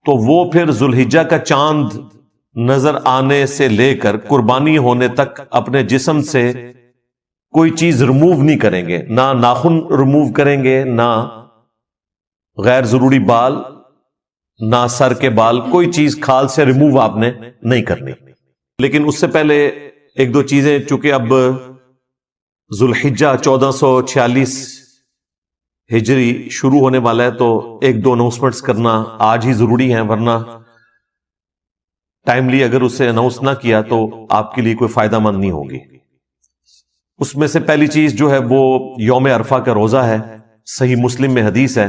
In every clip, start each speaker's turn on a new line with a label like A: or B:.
A: تو وہ پھر ذوالحجہ کا چاند نظر آنے سے لے کر قربانی ہونے تک اپنے جسم سے کوئی چیز ریموو نہیں کریں گے، نہ ناخن ریموو کریں گے، نہ غیر ضروری بال، نہ سر کے بال، کوئی چیز کھال سے ریموو آپ نے نہیں کرنی۔ لیکن اس سے پہلے ایک دو چیزیں، چونکہ اب ذوالحجہ 1446 ہجری شروع ہونے والا ہے، تو ایک دو اناؤنسمنٹس کرنا آج ہی ضروری ہیں، ورنہ ٹائملی اگر اسے اناؤنس نہ کیا تو آپ کے لیے کوئی فائدہ مند نہیں ہوگی۔ اس میں سے پہلی چیز جو ہے وہ یوم عرفہ کا روزہ ہے۔ صحیح مسلم میں حدیث ہے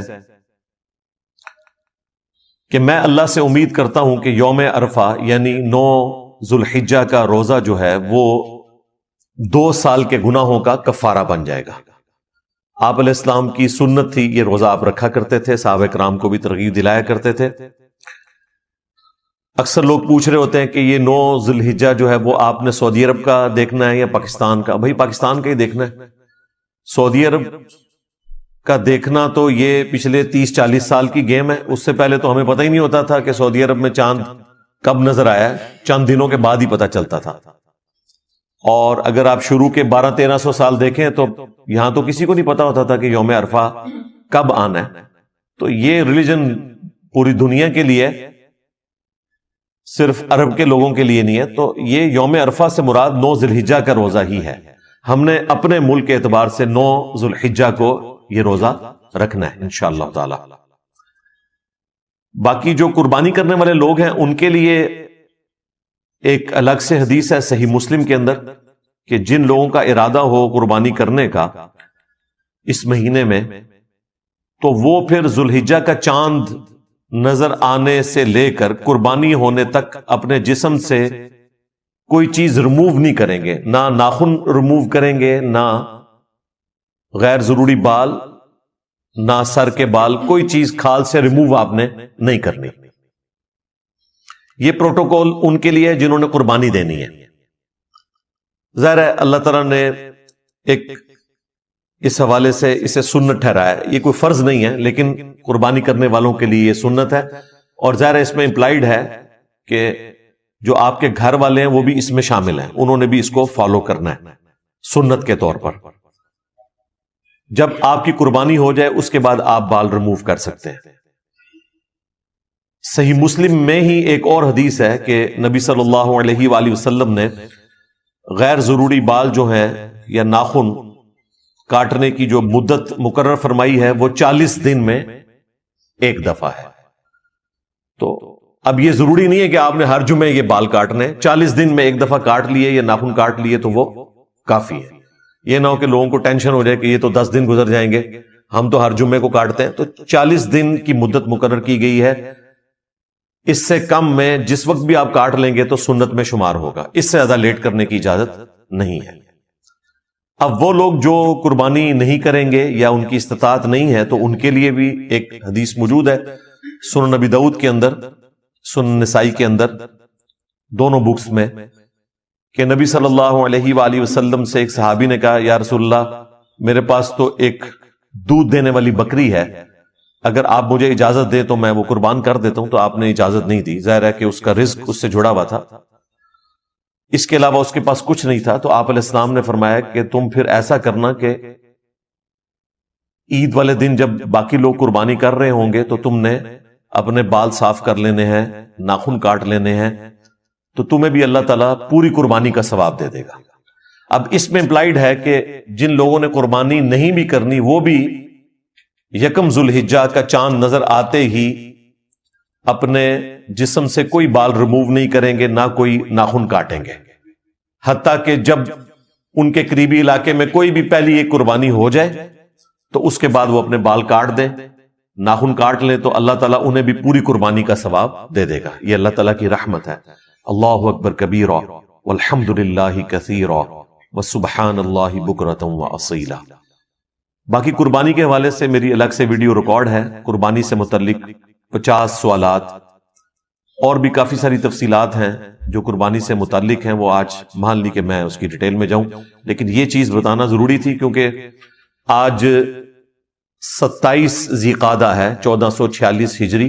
A: کہ میں اللہ سے امید کرتا ہوں کہ یوم عرفہ یعنی 9 ذوالحجہ کا روزہ جو ہے وہ 2 سال کے گناہوں کا کفارہ بن جائے گا۔ آپ علیہ السلام کی سنت تھی، یہ روزہ آپ رکھا کرتے تھے، صحابہ کرام کو بھی ترغیب دلایا کرتے تھے۔ اکثر لوگ پوچھ رہے ہوتے ہیں کہ یہ 9 ذوالحجہ جو ہے وہ آپ نے سعودی عرب کا دیکھنا ہے یا پاکستان کا؟ بھائی پاکستان کا ہی دیکھنا ہے۔ سعودی عرب کا دیکھنا تو یہ پچھلے 30-40 سال کی گیم ہے، اس سے پہلے تو ہمیں پتہ ہی نہیں ہوتا تھا کہ سعودی عرب میں چاند کب نظر آیا ہے، چند دنوں کے بعد ہی پتہ چلتا تھا۔ اور اگر آپ شروع کے 1200-1300 سال دیکھیں تو یہاں تو کسی کو نہیں پتا ہوتا تھا کہ یوم عرفہ کب آنا ہے۔ تو یہ ریلیجن پوری دنیا کے لیے، صرف عرب کے لوگوں کے لیے نہیں ہے۔ تو یہ یوم عرفہ سے مراد 9 ذوالحجہ کا روزہ ہی ہے۔ ہم نے اپنے ملک کے اعتبار سے 9 ذوالحجہ کو یہ روزہ رکھنا ہے انشاءاللہ تعالی۔ باقی جو قربانی کرنے والے لوگ ہیں ان کے لیے ایک الگ سے حدیث ہے صحیح مسلم کے اندر کہ جن لوگوں کا ارادہ ہو قربانی کرنے کا اس مہینے میں، تو وہ پھر ذوالحجہ کا چاند نظر آنے سے لے کر قربانی ہونے تک اپنے جسم سے کوئی چیز ریموو نہیں کریں گے، نہ ناخن ریموو کریں گے، نہ غیر ضروری بال، نہ سر کے بال، کوئی چیز کھال سے ریموو آپ نے نہیں کرنی۔ یہ پروٹوکول ان کے لیے جنہوں نے قربانی دینی ہے۔ ظاہر ہے اللہ تعالیٰ نے ایک اس حوالے سے اسے سنت ٹھہرایا ہے، یہ کوئی فرض نہیں ہے لیکن قربانی کرنے والوں کے لیے یہ سنت ہے۔ اور ظاہر ہے اس میں امپلائیڈ ہے کہ جو آپ کے گھر والے ہیں وہ بھی اس میں شامل ہیں، انہوں نے بھی اس کو فالو کرنا ہے سنت کے طور پر۔ جب آپ کی قربانی ہو جائے اس کے بعد آپ بال ریموو کر سکتے ہیں۔ صحیح مسلم میں ہی ایک اور حدیث ہے کہ نبی صلی اللہ علیہ وآلہ وسلم نے غیر ضروری بال جو ہیں یا ناخن کاٹنے کی جو مدت مقرر فرمائی ہے وہ 40 دن میں ایک دفعہ ہے۔ تو اب یہ ضروری نہیں ہے کہ آپ نے ہر جمعے یہ بال کاٹنے، 40 دن میں ایک دفعہ کاٹ لیے یا ناخن کاٹ لیے تو وہ کافی ہے۔ یہ نہ ہو کہ لوگوں کو ٹینشن ہو جائے کہ یہ تو 10 دن گزر جائیں گے، ہم تو ہر جمعے کو کاٹتے ہیں۔ تو 40 دن کی مدت مقرر کی گئی ہے، اس سے کم میں جس وقت بھی آپ کاٹ لیں گے تو سنت میں شمار ہوگا، اس سے زیادہ لیٹ کرنے کی اجازت نہیں ہے۔ اب وہ لوگ جو قربانی نہیں کریں گے یا ان کی استطاعت نہیں ہے تو ان کے لیے بھی ایک حدیث موجود ہے سنن نبی داؤد کے اندر، سنن نسائی کے اندر، دونوں بکس میں، کہ نبی صلی اللہ علیہ وآلہ وسلم سے ایک صحابی نے کہا یا رسول اللہ میرے پاس تو ایک دودھ دینے والی بکری ہے، اگر آپ مجھے اجازت دیں تو میں وہ قربان کر دیتا ہوں۔ تو آپ نے اجازت نہیں دی، ظاہر ہے کہ اس کا رزق اس سے جڑا ہوا تھا، اس کے علاوہ اس کے پاس کچھ نہیں تھا۔ تو آپ علیہ السلام نے فرمایا کہ تم پھر ایسا کرنا کہ عید والے دن جب باقی لوگ قربانی کر رہے ہوں گے تو تم نے اپنے بال صاف کر لینے ہیں، ناخن کاٹ لینے ہیں، تو تمہیں بھی اللہ تعالیٰ پوری قربانی کا ثواب دے دے گا۔ اب اس میں امپلائیڈ ہے کہ جن لوگوں نے قربانی نہیں بھی کرنی وہ بھی یکم ذوالحجہ کا چاند نظر آتے ہی اپنے جسم سے کوئی بال ریموو نہیں کریں گے، نہ کوئی ناخن کاٹیں گے، حتیٰ کہ جب ان کے قریبی علاقے میں کوئی بھی پہلی ایک قربانی ہو جائے تو اس کے بعد وہ اپنے بال کاٹ دیں، ناخن کاٹ لیں، تو اللہ تعالیٰ انہیں بھی پوری قربانی کا ثواب دے دے گا۔ یہ اللہ تعالیٰ کی رحمت ہے۔ اللہ اکبر کبیرا والحمد للہ کثیرا وسبحان اللہ بکرۃ واصیلا۔ باقی قربانی کے حوالے سے میری الگ سے ویڈیو ریکارڈ ہے، قربانی سے متعلق 50 سوالات اور بھی کافی ساری تفصیلات ہیں جو قربانی سے متعلق ہیں، وہ آج مان لی کہ میں اس کی ڈیٹیل میں جاؤں، لیکن یہ چیز بتانا ضروری تھی کیونکہ آج 27 ذی قعدہ ہے 1446 ہجری،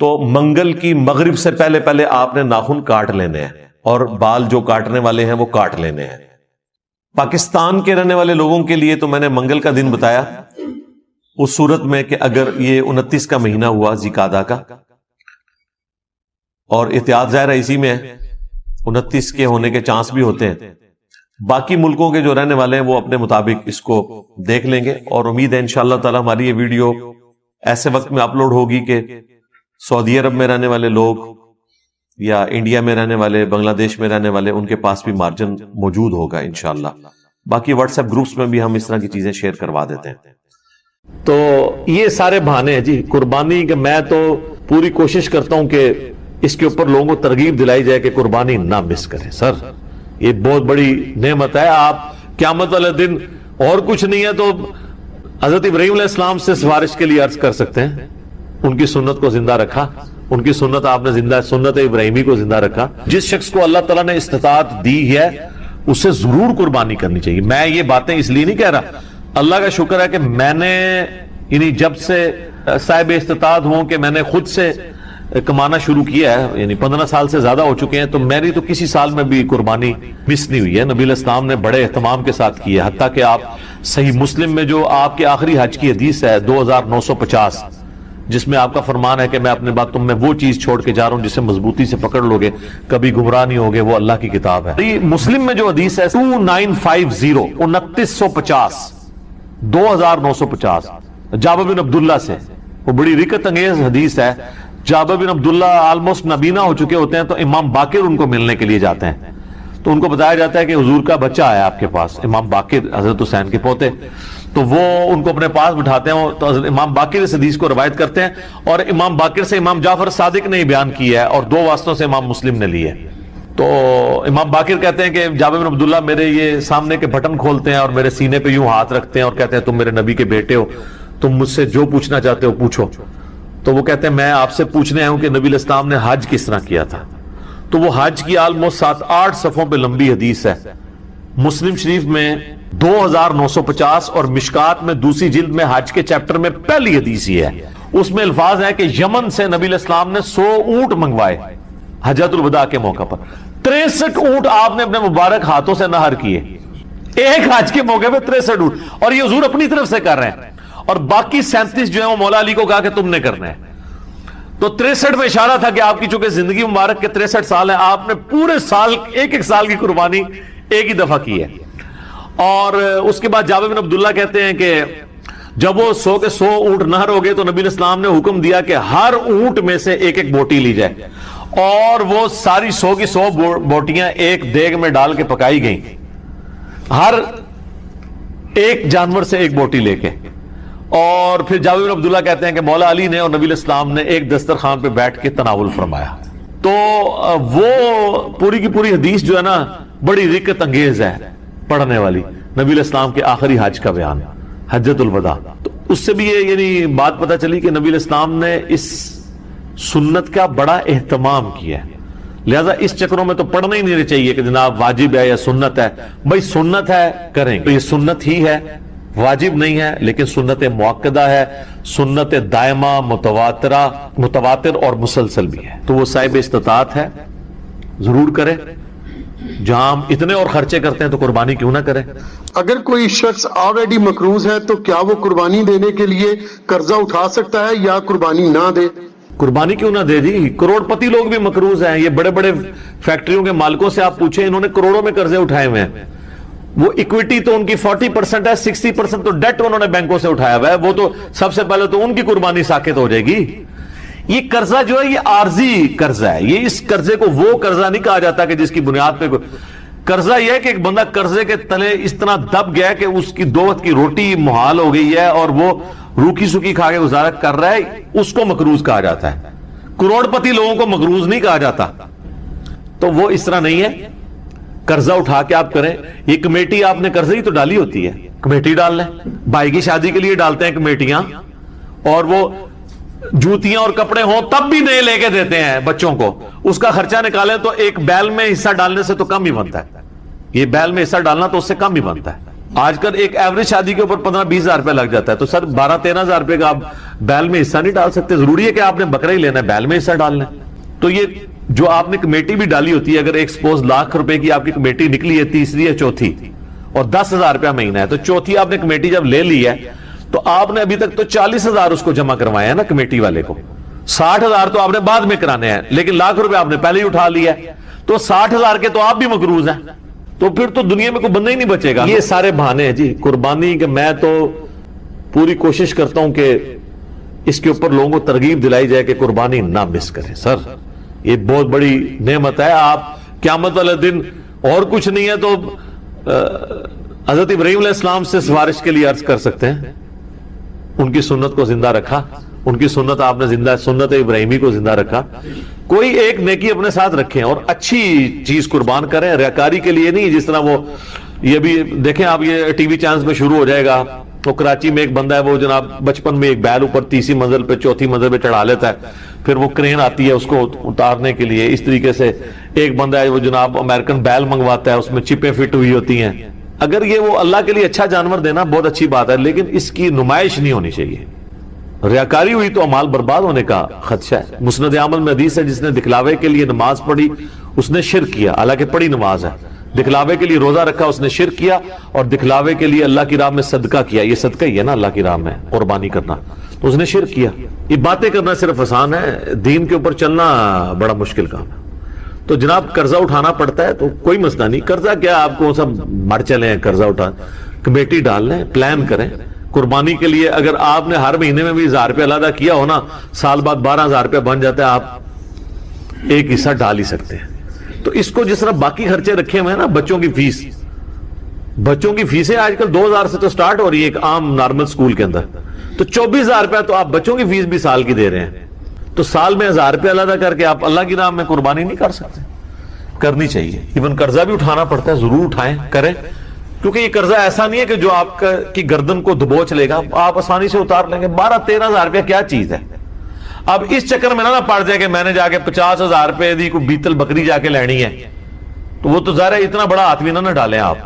A: تو منگل کی مغرب سے پہلے پہلے آپ نے ناخن کاٹ لینے ہیں اور بال جو کاٹنے والے ہیں وہ کاٹ لینے ہیں۔ پاکستان کے رہنے والے لوگوں کے لیے تو میں نے منگل کا دن بتایا، اس صورت میں کہ اگر یہ 29 کا مہینہ ہوا ذی-قعدہ کا، اور احتیاط ظاہر ہے اسی میں ہے، 29 کے ہونے کے چانس بھی ہوتے ہیں۔ باقی ملکوں کے جو رہنے والے ہیں وہ اپنے مطابق اس کو دیکھ لیں گے، اور امید ہے انشاءاللہ تعالی ہماری یہ ویڈیو ایسے وقت میں اپلوڈ ہوگی کہ سعودی عرب میں رہنے والے لوگ یا انڈیا میں رہنے والے، بنگلہ دیش میں رہنے والے، ان کے پاس بھی مارجن موجود ہوگا انشاءاللہ۔ باقی واٹس ایپ گروپس میں بھی ہم اس طرح کی چیزیں شیئر کروا دیتے ہیں۔
B: تو یہ سارے بہانے ہیں جی قربانی کے، میں تو پوری کوشش کرتا ہوں کہ اس کے اوپر لوگوں کو ترغیب دلائی جائے کہ قربانی نہ مس کریں۔ سر یہ بہت بڑی نعمت ہے، آپ قیامت والے دن اور کچھ نہیں ہے تو حضرت ابراہیم علیہ السلام سے سفارش کے لیے عرض کر سکتے ہیں، ان کی سنت کو زندہ رکھا، ان کی سنت آپ نے زندہ، سنت ابراہیمی کو زندہ رکھا۔ جس شخص کو اللہ تعالیٰ نے استطاعت دی ہے اسے ضرور قربانی کرنی چاہیے۔ میں یہ باتیں اس لیے نہیں کہہ رہا، اللہ کا شکر ہے کہ میں نے یعنی جب سے صاحب استطاعت ہوں کہ میں نے خود سے کمانا شروع کیا ہے، یعنی 15 سال سے زیادہ ہو چکے ہیں، تو میری تو کسی سال میں بھی قربانی مس نہیں ہوئی ہے۔ نبی علیہ السلام نے بڑے اہتمام کے ساتھ کی ہے، حتیٰ کہ آپ صحیح مسلم میں جو آپ کے آخری حج کی حدیث ہے 2950، جس میں آپ کا فرمان ہے کہ میں اپنے بعد تم میں وہ چیز چھوڑ کے جا رہا ہوں جسے مضبوطی سے پکڑ لو گے، کبھی گمراہ نہیں ہوگے، وہ اللہ کی کتاب ہے۔ مسلم میں جو حدیث ہے 2950 2950 2950 جابر بن عبداللہ سے، وہ بڑی رکت انگیز حدیث ہے۔ جابر بن عبداللہ آلموسٹ نابینا ہو چکے ہوتے ہیں تو امام باقر ان کو ملنے کے لیے جاتے ہیں، تو ان کو بتایا جاتا ہے کہ حضور کا بچہ آیا آپ کے پاس، امام باقر حضرت حسین کے پوتے، تو وہ ان کو اپنے پاس بٹھاتے ہیں، تو حضرت امام باقر اس حدیث کو روایت کرتے ہیں، اور امام باقر سے امام جعفر صادق نے بیان کیا ہے، اور 2 واسطوں سے امام مسلم نے لی ہے۔ تو امام باقر کہتے ہیں کہ جابر بن عبداللہ میرے یہ سامنے کے بٹن کھولتے ہیں اور میرے سینے پہ یوں ہاتھ رکھتے ہیں اور کہتے ہیں تم میرے نبی کے بیٹے ہو، تم مجھ سے جو پوچھنا چاہتے ہو پوچھو۔ تو وہ کہتے ہیں میں آپ سے پوچھنے آیا ہوں کہ نبی علیہ السلام نے حج کس طرح کیا تھا؟ تو وہ حج کی آلموسٹ 7-8 صفحوں پہ لمبی حدیث ہے، مسلم شریف میں 2950 اور مشکات میں دوسری جلد میں حج کے چیپٹر میں پہلی حدیث یہ ہے۔ اس میں الفاظ ہیں کہ یمن سے نبی علیہ السلام نے 100 اونٹ منگوائے حجۃ الوداع کے موقع پر، 63 اونٹ آپ نے اپنے مبارک ہاتھوں سے نہر کیے ایک حج کے موقع پہ، 63 اونٹ، اور یہ حضور اپنی طرف سے کر رہے ہیں، اور باقی 37 جو ہیں وہ مولا علی کو کہا کہ تم نے کرنا ہے۔ تو 63 میں اشارہ تھا کہ آپ کی چونکہ زندگی مبارک کے 63 سال ہیں، آپ نے پورے سال ایک سال کی قربانی ایک ہی دفعہ کی ہے۔ اور اس کے بعد جابر بن عبداللہ کہتے ہیں کہ جب وہ 100 کے 100 اونٹ نہر ہو گئے تو نبی علیہ السلام نے حکم دیا کہ ہر اونٹ میں سے ایک ایک بوٹی لی جائے، اور وہ ساری 100 کی 100 بوٹیاں ایک دیگ میں ڈال کے پکائی گئیں، ہر ایک جانور سے ایک بوٹی لے کے۔ اور پھر جابر بن عبداللہ کہتے ہیں کہ مولا علی نے اور نبی علیہ السلام نے ایک دسترخوان پہ بیٹھ کے تناول فرمایا۔ تو وہ پوری کی پوری حدیث جو ہے نا بڑی رکت انگیز ہے پڑھنے والی، نبی علیہ السلام کے آخری حج کا بیان، حجۃ الوداع۔ تو اس سے بھی یہ یعنی بات پتہ چلی کہ نبی علیہ السلام نے اس سنت کا بڑا اہتمام کیا ہے، لہذا اس چکروں میں تو پڑھنا ہی نہیں چاہیے کہ جناب واجب ہے یا سنت ہے، بھائی سنت ہے کریں، تو یہ سنت ہی ہے، واجب نہیں ہے، لیکن سنت موقدہ ہے، سنت دائمہ متواتر اور مسلسل بھی ہے، تو وہ صاحب استطاعت ہے ضرور کرے۔ جہاں ہم اتنے اور خرچے کرتے ہیں تو قربانی کیوں نہ کرے۔
C: اگر کوئی شخص آلریڈی مقروض ہے تو کیا وہ قربانی دینے کے لیے قرضہ اٹھا سکتا ہے یا قربانی نہ دے؟
B: قربانی کیوں نہ دے جی، کروڑ پتی لوگ بھی مقروض ہیں، یہ بڑے بڑے فیکٹریوں کے مالکوں سے آپ پوچھیں، انہوں نے کروڑوں میں قرضے اٹھائے ہوئے ہیں، وہ ایکویٹی تو ان کی 40% ہے، 60% تو ڈیٹ انہوں نے بینکوں سے اٹھایا ہوا ہے، وہ تو سب سے پہلے تو ان کی قربانی ساقط ہو جائے گی۔ یہ قرضہ جو ہے یہ عارضی قرضہ ہے، یہ اس قرضے کو وہ قرضہ نہیں کہا جاتا کہ جس کی بنیاد پہ قرضہ یہ ہے کہ ایک بندہ قرضے کے تلے اس طرح دب گیا کہ اس کی 2 وقت کی روٹی محال ہو گئی ہے اور وہ روکی سکی کھا کے گزارا کر رہا ہے، اس کو مقروض کہا جاتا ہے، کروڑ پتی لوگوں کو مقروض نہیں کہا جاتا۔ تو وہ اس طرح نہیں ہے، قرضہ اٹھا کے آپ کریں۔ یہ کمیٹی آپ نے قرضے ہی تو ڈالی ہوتی ہے، کمیٹی ڈال لیں، بھائی کی شادی کے لیے ڈالتے ہیں کمیٹیاں، اور وہ جوتیاں اور کپڑے ہوں تب بھی نئے لے کے دیتے ہیں بچوں کو، اس کا خرچہ نکالیں تو ایک بیل میں حصہ ڈالنے سے تو کم ہی بنتا ہے، یہ بیل میں حصہ ڈالنا تو اس سے کم ہی بنتا ہے۔ آج کل ایک ایوریج شادی کے اوپر 15-20 ہزار روپے لگ جاتا ہے، تو سر 12-13 ہزار روپے کا آپ بیل میں حصہ نہیں ڈال سکتے؟ ضروری ہے کہ آپ نے بکرا ہی لینا ہے، بیل میں حصہ ڈالنا ہے؟ تو یہ جو آپ نے کمیٹی بھی ڈالی ہوتی ہے، اگر ایک سپوز لاکھ روپے کی آپ کی کمیٹی نکلی ہے، تیسری یا چوتھی، اور 10,000 روپیہ مہینہ ہے، تو چوتھی آپ نے کمیٹی جب لے لی ہے تو آپ نے ابھی تک تو 40,000 اس کو جمع کروائے ہیں نا کمیٹی والے کو، 60,000 تو آپ نے بعد میں کرانے ہیں، لیکن لاکھ روپے آپ نے پہلے ہی اٹھا لیا ہے، تو 60,000 کے تو آپ بھی مقروض ہیں، تو پھر تو دنیا میں کوئی بندہ ہی نہیں بچے گا۔ یہ سارے بہانے ہیں جی قربانی کے۔ میں تو پوری کوشش کرتا ہوں کہ اس کے اوپر لوگوں کو ترغیب دلائی جائے کہ قربانی نہ مس کریں۔ سر یہ بہت بڑی نعمت ہے، آپ قیامت والے دن اور کچھ نہیں ہے تو حضرت ابراہیم علیہ السلام سے سفارش کے لیے عرض کر سکتے ہیں، ان کی سنت کو زندہ رکھا، ان کی سنت آپ نے زندہ، سنت ابراہیمی کو زندہ رکھا۔ کوئی ایک نیکی اپنے ساتھ رکھیں اور اچھی چیز قربان کریں، ریاکاری کے لیے نہیں۔ جس طرح وہ یہ بھی دیکھیں آپ، یہ ٹی وی چینلز میں شروع ہو جائے گا، وہ کراچی میں ایک بندہ ہے، وہ جناب بچپن میں ایک بیل اوپر تیسری منزل پہ چوتھی منزل پہ چڑھا لیتا ہے، پھر وہ کرین آتی ہے اس کو اتارنے کے لیے۔ اس طریقے سے ایک بندہ ہے وہ جناب امریکن بیل منگواتا ہے، اس میں چپیں فٹ ہوئی ہوتی ہیں۔ اگر یہ وہ اللہ کے لیے اچھا جانور دینا بہت اچھی بات ہے، لیکن اس کی نمائش نہیں ہونی چاہیے۔ ریاکاری ہوئی تو اعمال برباد ہونے کا خدشہ ہے۔ مسند احمد میں حدیث ہے، جس نے دکھلاوے کے لیے نماز پڑھی اس نے شرک کیا، حالانکہ پڑھی نماز ہے، دکھلاوے کے لیے روزہ رکھا اس نے شرک کیا، اور دکھلاوے کے لیے اللہ کی راہ میں صدقہ کیا، یہ صدقہ ہی ہے نا اللہ کی راہ میں قربانی کرنا، تو اس نے شرک کیا۔ یہ باتیں کرنا صرف آسان ہے، دین کے اوپر چلنا بڑا مشکل کام ہے۔ تو جناب قرضہ اٹھانا پڑتا ہے تو کوئی مسئلہ نہیں، قرضہ کیا آپ کو سب مر چلے ہیں، قرضہ اٹھا، کمیٹی ڈال لیں، پلان کریں قربانی کے لیے۔ اگر آپ نے ہر مہینے میں بھی 1,000 روپے علیحدہ کیا ہو نا، سال بعد 12,000 روپے بن جاتا ہے، آپ ایک حصہ ڈال ہی سکتے ہیں۔ تو اس کو جس طرح باقی خرچے رکھے ہوئے ہیں نا، بچوں کی فیس، بچوں کی فیسیں آج کل 2,000 سے تو سٹارٹ ہو رہی ہے ایک عام نارمل سکول کے اندر، تو 24,000 روپے تو آپ بچوں کی فیس بھی سال کی دے رہے ہیں، تو سال میں 1,000 روپے علیحدہ کر کے آپ اللہ کی راہ میں قربانی نہیں کر سکتے؟ کرنی چاہیے۔ ایون قرضہ بھی اٹھانا پڑتا ہے، ضرور اٹھائیں، کریں، کیونکہ یہ قرضہ ایسا نہیں ہے کہ جو آپ کی گردن کو دبوچ لے گا، آپ آسانی سے اتار لیں گے۔ 12-13,000 روپے کیا چیز ہے؟ اب اس چکر میں نہ پڑ جائے کہ میں نے جا کے 50,000 روپے دی کوئی بیتل بکری جا کے لینی ہے، تو وہ تو ظاہر ہے اتنا بڑا ہاتھ بھی نہ ڈالیں آپ،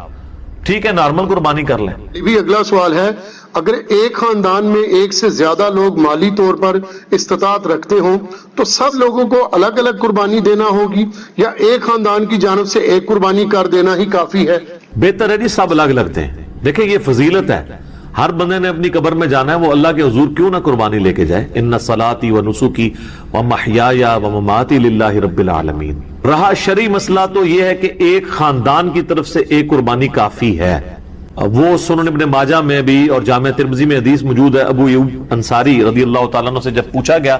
B: ٹھیک ہے نارمل قربانی کر لیں۔
C: یہ بھی اگلا سوال ہے، اگر ایک خاندان میں ایک سے زیادہ لوگ مالی طور پر استطاعت رکھتے ہوں تو سب لوگوں کو الگ الگ قربانی دینا ہوگی، یا ایک خاندان کی جانب سے ایک قربانی کر دینا ہی کافی ہے؟
B: بہتر ہے جی سب الگ لگتے ہیں۔ دیکھیں یہ فضیلت ہے، ہر بندے نے اپنی قبر میں جانا ہے، وہ اللہ کے حضور کیوں نہ قربانی لے کے جائے۔ ان صلاتی و نسکی و محیای و مماتی للہ رب العالمین۔ رہا شرعی مسئلہ تو یہ ہے کہ ایک خاندان کی طرف سے ایک قربانی کافی ہے۔ وہ سنن ابن ماجہ میں بھی اور جامع ترمذی میں حدیث موجود ہے، ابو ایوب انصاری رضی اللہ تعالیٰ عنہ سے جب پوچھا گیا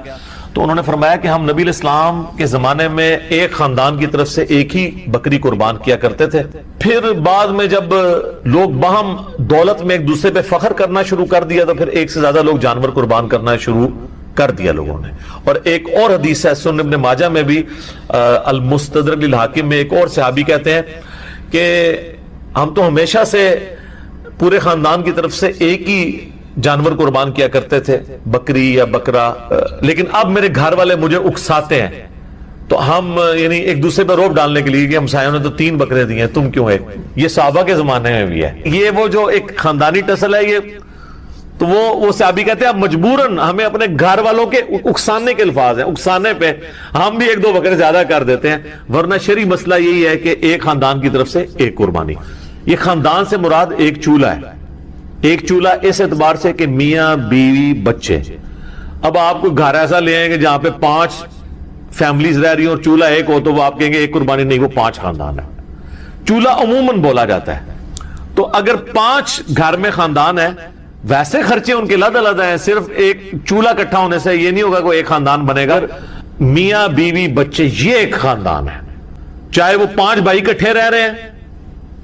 B: تو انہوں نے فرمایا کہ ہم نبی علیہ السلام کے زمانے میں ایک خاندان کی طرف سے ایک ہی بکری قربان کیا کرتے تھے، پھر بعد میں جب لوگ باہم دولت میں ایک دوسرے پہ فخر کرنا شروع کر دیا تو پھر ایک سے زیادہ لوگ جانور قربان کرنا شروع کر دیا لوگوں نے۔ اور ایک اور حدیث ہے سنن ابن ماجہ میں بھی، المستدرک للحاکم میں، ایک اور صحابی کہتے ہیں کہ ہم تو ہمیشہ سے پورے خاندان کی طرف سے ایک ہی جانور قربان کیا کرتے تھے، بکری یا بکرا، لیکن اب میرے گھر والے مجھے اکساتے ہیں، تو ہم یعنی ایک دوسرے پہ روب ڈالنے کے لیے کہ ہمسایوں نے تو 3 بکرے دیے ہیں، تم کیوں ایک؟ یہ صحابہ کے زمانے میں بھی ہے، یہ وہ جو ایک خاندانی ٹسل ہے یہ۔ تو وہ صحابی کہتے ہیں اب مجبوراً ہمیں اپنے گھر والوں کے اکسانے کے الفاظ ہیں، اکسانے پہ ہم بھی 1-2 بکرے زیادہ کر دیتے ہیں، ورنہ شرعی مسئلہ یہی ہے کہ ایک خاندان کی طرف سے ایک قربانی۔ یہ خاندان سے مراد ایک چولہا ہے، ایک چولہا اس اعتبار سے کہ میاں بیوی بچے۔ اب آپ کو گھر ایسا لے آئیں گے جہاں پہ 5 فیملیز رہ رہی ہیں اور چولہا ایک ہو تو وہ آپ کہیں گے ایک قربانی نہیں، وہ 5 خاندان ہے۔ چولہا عموماً بولا جاتا ہے، تو اگر 5 گھر میں خاندان ہے، ویسے خرچے ان کے علیحدہ علیحدہ ہیں، صرف ایک چولہا اکٹھا ہونے سے یہ نہیں ہوگا کوئی ایک خاندان بنے گا۔ میاں بیوی بچے یہ ایک خاندان ہے، چاہے وہ 5 بھائی اکٹھے رہ رہے ہیں،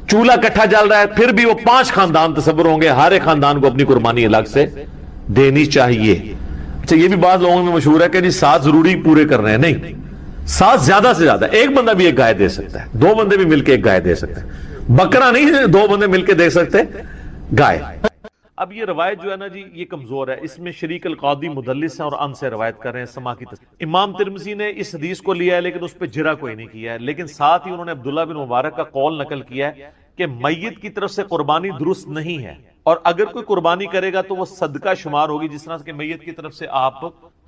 B: چولہا کٹھا جل رہا ہے، پھر بھی وہ 5 خاندان تصور ہوں گے، ہر ایک خاندان کو اپنی قربانی الگ سے دینی چاہیے۔ اچھا یہ بھی بعض لوگوں میں مشہور ہے کہ جی 7 ضروری پورے کر رہے ہیں، نہیں، 7 زیادہ سے زیادہ، ایک بندہ بھی ایک گائے دے سکتا ہے، 2 بندے بھی مل کے ایک گائے دے سکتے ہیں، بکرا نہیں 2 بندے مل کے دے سکتے گائے۔ اب یہ روایت جو ہے نا جی یہ کمزور ہے، اس میں شریک القاضی مدلس ہیں اور ان سے روایت کر رہے ہیں سما کی تصدیق۔ امام ترمذی نے اس حدیث کو لیا ہے لیکن اس پہ جرح کوئی نہیں کیا ہے، لیکن ساتھ ہی انہوں نے عبداللہ بن مبارک کا قول نقل کیا ہے کہ میت کی طرف سے قربانی درست نہیں ہے، اور اگر کوئی قربانی کرے گا تو وہ صدقہ شمار ہوگی، جس طرح کہ میت کی طرف سے آپ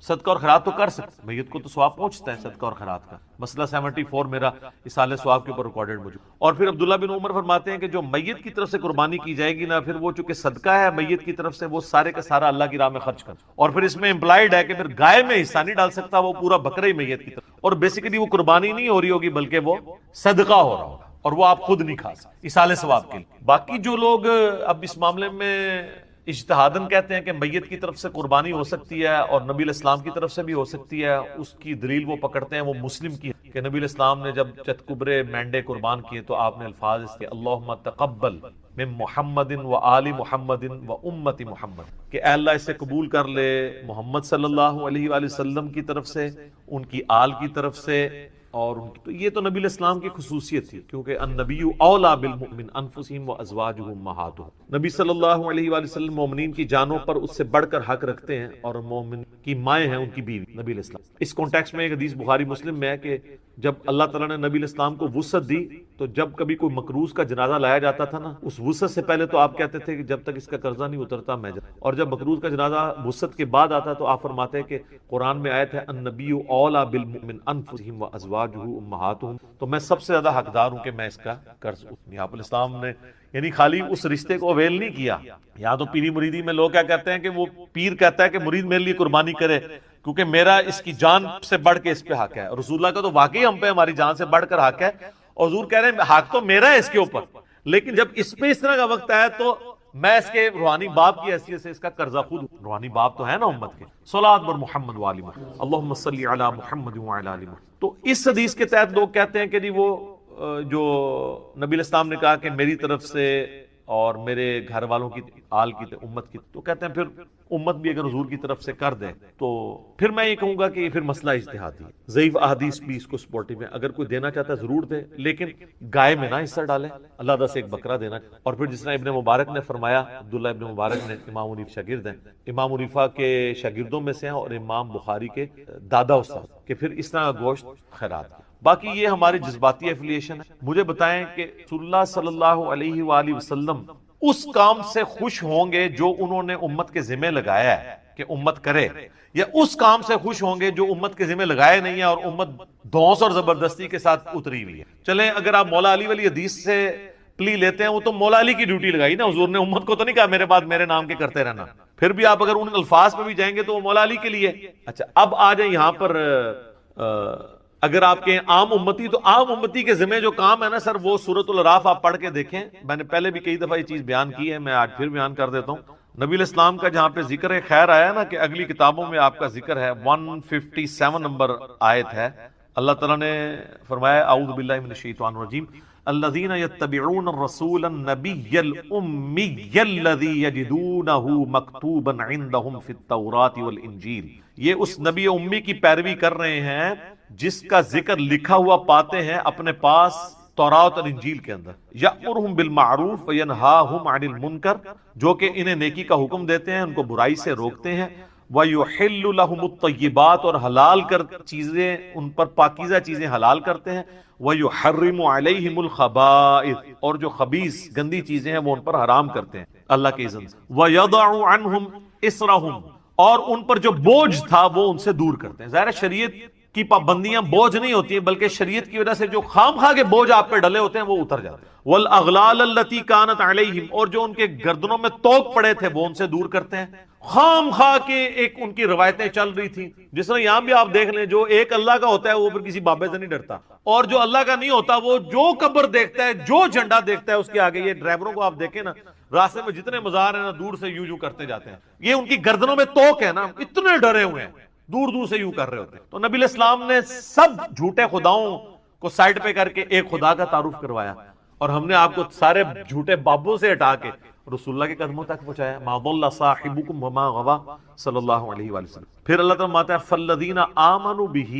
B: صدقہ اور خیرات تو کر سکتے، میت کو تو ثواب پہنچتا ہے صدقہ اور خیرات کا، مسئلہ 74 میرا اصالہ ثواب کے اوپر ریکارڈڈ موجود۔ اور پھر عبداللہ بن عمر فرماتے ہیں کہ جو میت کی طرف سے قربانی کی جائے گی نا، پھر وہ چونکہ صدقہ ہے میت کی طرف سے، وہ سارے کا سارا اللہ کی راہ میں خرچ کر، اور پھر اس میں امپلائڈ ہے کہ پھر گائے میں حصہ نہیں ڈال سکتا، وہ پورا بکرا ہی میت کی طرف، اور بیسیکلی وہ قربانی نہیں ہو رہی ہوگی بلکہ وہ صدقہ ہو رہا ہوگا، اور وہ آپ خود نہیں کھا سکتے اصالہ ثواب کے لیے۔ باقی جو لوگ اب اس معاملے میں اجتہاداً کہتے ہیں کہ میت کی طرف سے قربانی ہو سکتی ہے اور نبی علیہ السلام کی طرف سے بھی ہو سکتی ہے، اس کی دلیل وہ پکڑتے ہیں وہ مسلم کی ہے کہ نبی علیہ السلام نے جب چتکبرے مینڈے قربان کیے تو آپ نے الفاظ اس کے اللہم تقبل من محمد و آل محمد و امت محمد، کہ اے اللہ اسے قبول کر لے محمد صلی اللہ علیہ وآلہ وسلم کی طرف سے، ان کی آل کی طرف سے، اور تو یہ تو نبی علیہ السلام کی خصوصیت تھی، کیونکہ النبی اولا بالمؤمن انفسہم وازواجہ امہاتہم، نبی صلی اللہ علیہ وآلہ وسلم مومنین کی جانوں پر اس سے بڑھ کر حق رکھتے ہیں، اور مومن کی مائیں ہیں ان کی بیوی نبی علیہ السلام۔ اس کانٹیکسٹ میں ایک حدیث بخاری مسلم میں ہے کہ جب اللہ تعالیٰ نے نبی علیہ السلام کو وسعت دی تو جب کبھی کوئی مقروض کا جنازہ لایا جاتا تھا نا، اس وسعت سے پہلے تو آپ کہتے تھے کہ جب تک اس کا قرضہ نہیں اترتا میں اور جب مقروض کا جنازہ وسعت کے بعد آتا تو آپ فرماتے ہیں کہ قرآن میں آیت ہے النبی اولا بالمؤمن انفسہم وازواجہ امہاتہم، تو میں سب سے زیادہ حقدار ہوں کہ میں اس کا قرض اتنی۔ آپ علیہ السلام نے یعنی خالی اس رشتے کو اویل نہیں کیا۔ یا تو پیری مریدی میں لوگ کیا کہتے ہیں کہ وہ پیر کہتا ہے کہ مرید میرے لیے قربانی کرے کیونکہ میرا اس کی جان سے بڑھ کے اس پہ حق ہے، اور رسول اللہ کا تو واقعی ہم پہ ہماری جان سے بڑھ کر حق ہے، اور حضور کہہ رہے ہیں حق تو میرا ہے اس کے اوپر، لیکن جب اس پہ اس طرح کا وقت آیا تو میں اس کے روحانی باپ کی حیثیت سے اس کا قرضہ خود، روحانی باپ تو ہے نا امت کے، صلوات بر محمد و آل محمد اللہم صلی علی محمد و علی آل محمد۔ تو اس حدیث کے تحت لوگ کہتے ہیں کہ جی وہ جو نبی علیہ السلام نے کہا کہ میری طرف سے اور میرے گھر والوں کی آل کی امت کی، تو کہتے ہیں پھر امت بھی اگر حضور کی طرف سے کر دے تو پھر میں یہ کہوں گا کہ یہ پھر مسئلہ اجتہادی ہے، ضعیف احادیث بھی اس کو سپورٹیو ہے، اگر کوئی دینا چاہتا ہے ضرور دے، لیکن گائے میں نہ حصہ ڈالے، اللہ تعالیٰ سے ایک بکرا دینا۔ اور پھر جس طرح ابن مبارک نے فرمایا، عبداللہ ابن مبارک نے امام حنیفہ شاگرد ہیں، امام حنیفہ کے شاگردوں میں سے ہیں اور امام بخاری کے دادا استاد، کہ پھر اس طرح کا گوشت خیرات کی۔ باقی یہ ہماری جذباتی ایفیلیشن ہے۔ مجھے بتائیں کہ رسول اللہ صلی اللہ علیہ وآلہ وسلم اس کام سے خوش ہوں گے جو انہوں نے امت کے ذمہ لگایا ہے کہ امت کرے، یا اس کام سے خوش ہوں گے جو امت کے ذمہ لگائے نہیں ہے اور امت دھونس اور زبردستی کے ساتھ اتری ہوئی ہے؟ چلیں اگر آپ مولا علی والی حدیث سے پلی لیتے ہیں، وہ تو مولا علی کی ڈیوٹی لگائی نا، حضور نے امت کو تو نہیں کہا میرے بعد میرے نام کے کرتے رہنا، پھر بھی آپ اگر ان الفاظ پہ بھی جائیں گے تو وہ مولا علی کے لیے۔ اچھا اب آ جائیں یہاں پر، اگر آپ کے عام امتی، تو عام امتی کے ذمہ جو کام ہے نا سر، وہ سورۃ الاعراف آپ پڑھ کے دیکھیں، میں نے پہلے بھی کئی دفعہ یہ چیز بیان کی ہے، میں آج پھر بیان کر دیتا ہوں۔ نبی علیہ السلام کا جہاں پہ ذکر خیر آیا نا کہ اگلی کتابوں میں آپ کا ذکر ہے، 157 نمبر آیت ہے، اللہ تعالیٰ نے فرمایا اعوذ باللہ من الشیطان الرجیم الذین یتبعون الرسول النبی الامی الذی یجدونہ مکتوبا عندہم فی التوراۃ والانجیل، یہ اس نبی امی کی پیروی کر رہے ہیں جس کا ذکر لکھا ہوا پاتے ہیں اپنے پاس تورات اور انجیل کے اندر، یأمرہم بالمعروف وینہاہم عن المنکر، جو کہ انہیں نیکی کا حکم دیتے ہیں، ان کو برائی سے روکتے ہیں، وَيُحِلُّ لَهُمُ الطَّيِّبَاتِ، اور حلال کر چیزیں ان پر پاکیزہ چیزیں حلال کرتے ہیں، وَيُحَرِّمُ عَلَيْهِمُ الْخَبَائِثَ، اور جو خبیث گندی چیزیں ہیں وہ ان پر حرام کرتے ہیں اللہ کے اذن سے، وَيَضَعُ عَنْهُمْ إِصْرَهُمْ، اور ان پر جو بوجھ تھا وہ ان سے دور کرتے ہیں۔ ظاہر شریعت کی پابندیاں بوجھ نہیں ہوتی ہیں، بلکہ شریعت کی وجہ سے جو خام خواہ کے بوجھ آپ پہ ڈلے ہوتے ہیں وہ اتر جاتے ہیں۔ وَالْأَغْلَالَ الَّتِي كَانَتْ عَلَيْهِمْ، اور جو ان کے گردنوں میں توق پڑے تھے وہ ان سے دور کرتے ہیں۔ خام خواہ کے ایک ان کی روایتیں چل رہی تھیں، جس طرح یہاں بھی آپ دیکھ لیں، جو ایک اللہ کا ہوتا ہے وہ پھر کسی بابے سے نہیں ڈرتا، اور جو اللہ کا نہیں ہوتا وہ جو قبر دیکھتا ہے، جو جھنڈا دیکھتا ہے اس کے آگے، یہ ڈرائیوروں کو آپ دیکھیں نا راستے میں جتنے مزار ہیں نا دور سے یوں کرتے جاتے ہیں، یہ ان کی گردنوں میں توق ہے نا، اتنے ڈرے ہوئے ہیں، دور دور سے یوں کر رہے ہوتے ہیں۔ تو نبی علیہ السلام نے سب جھوٹے خداؤں کو سائڈ پہ کر کے ایک خدا کا تعارف کروایا، اور ہم نے آپ کو سارے جھوٹے بابوں سے ہٹا کے رسول اللہ کے قدموں تک پہنچایا۔ ما ضل صاحبکم وما غوا صلی اللہ علیہ وآلہ وسلم۔ پھر اللہ تعالیٰ فرماتا ہے فالذین آمنوا بہ،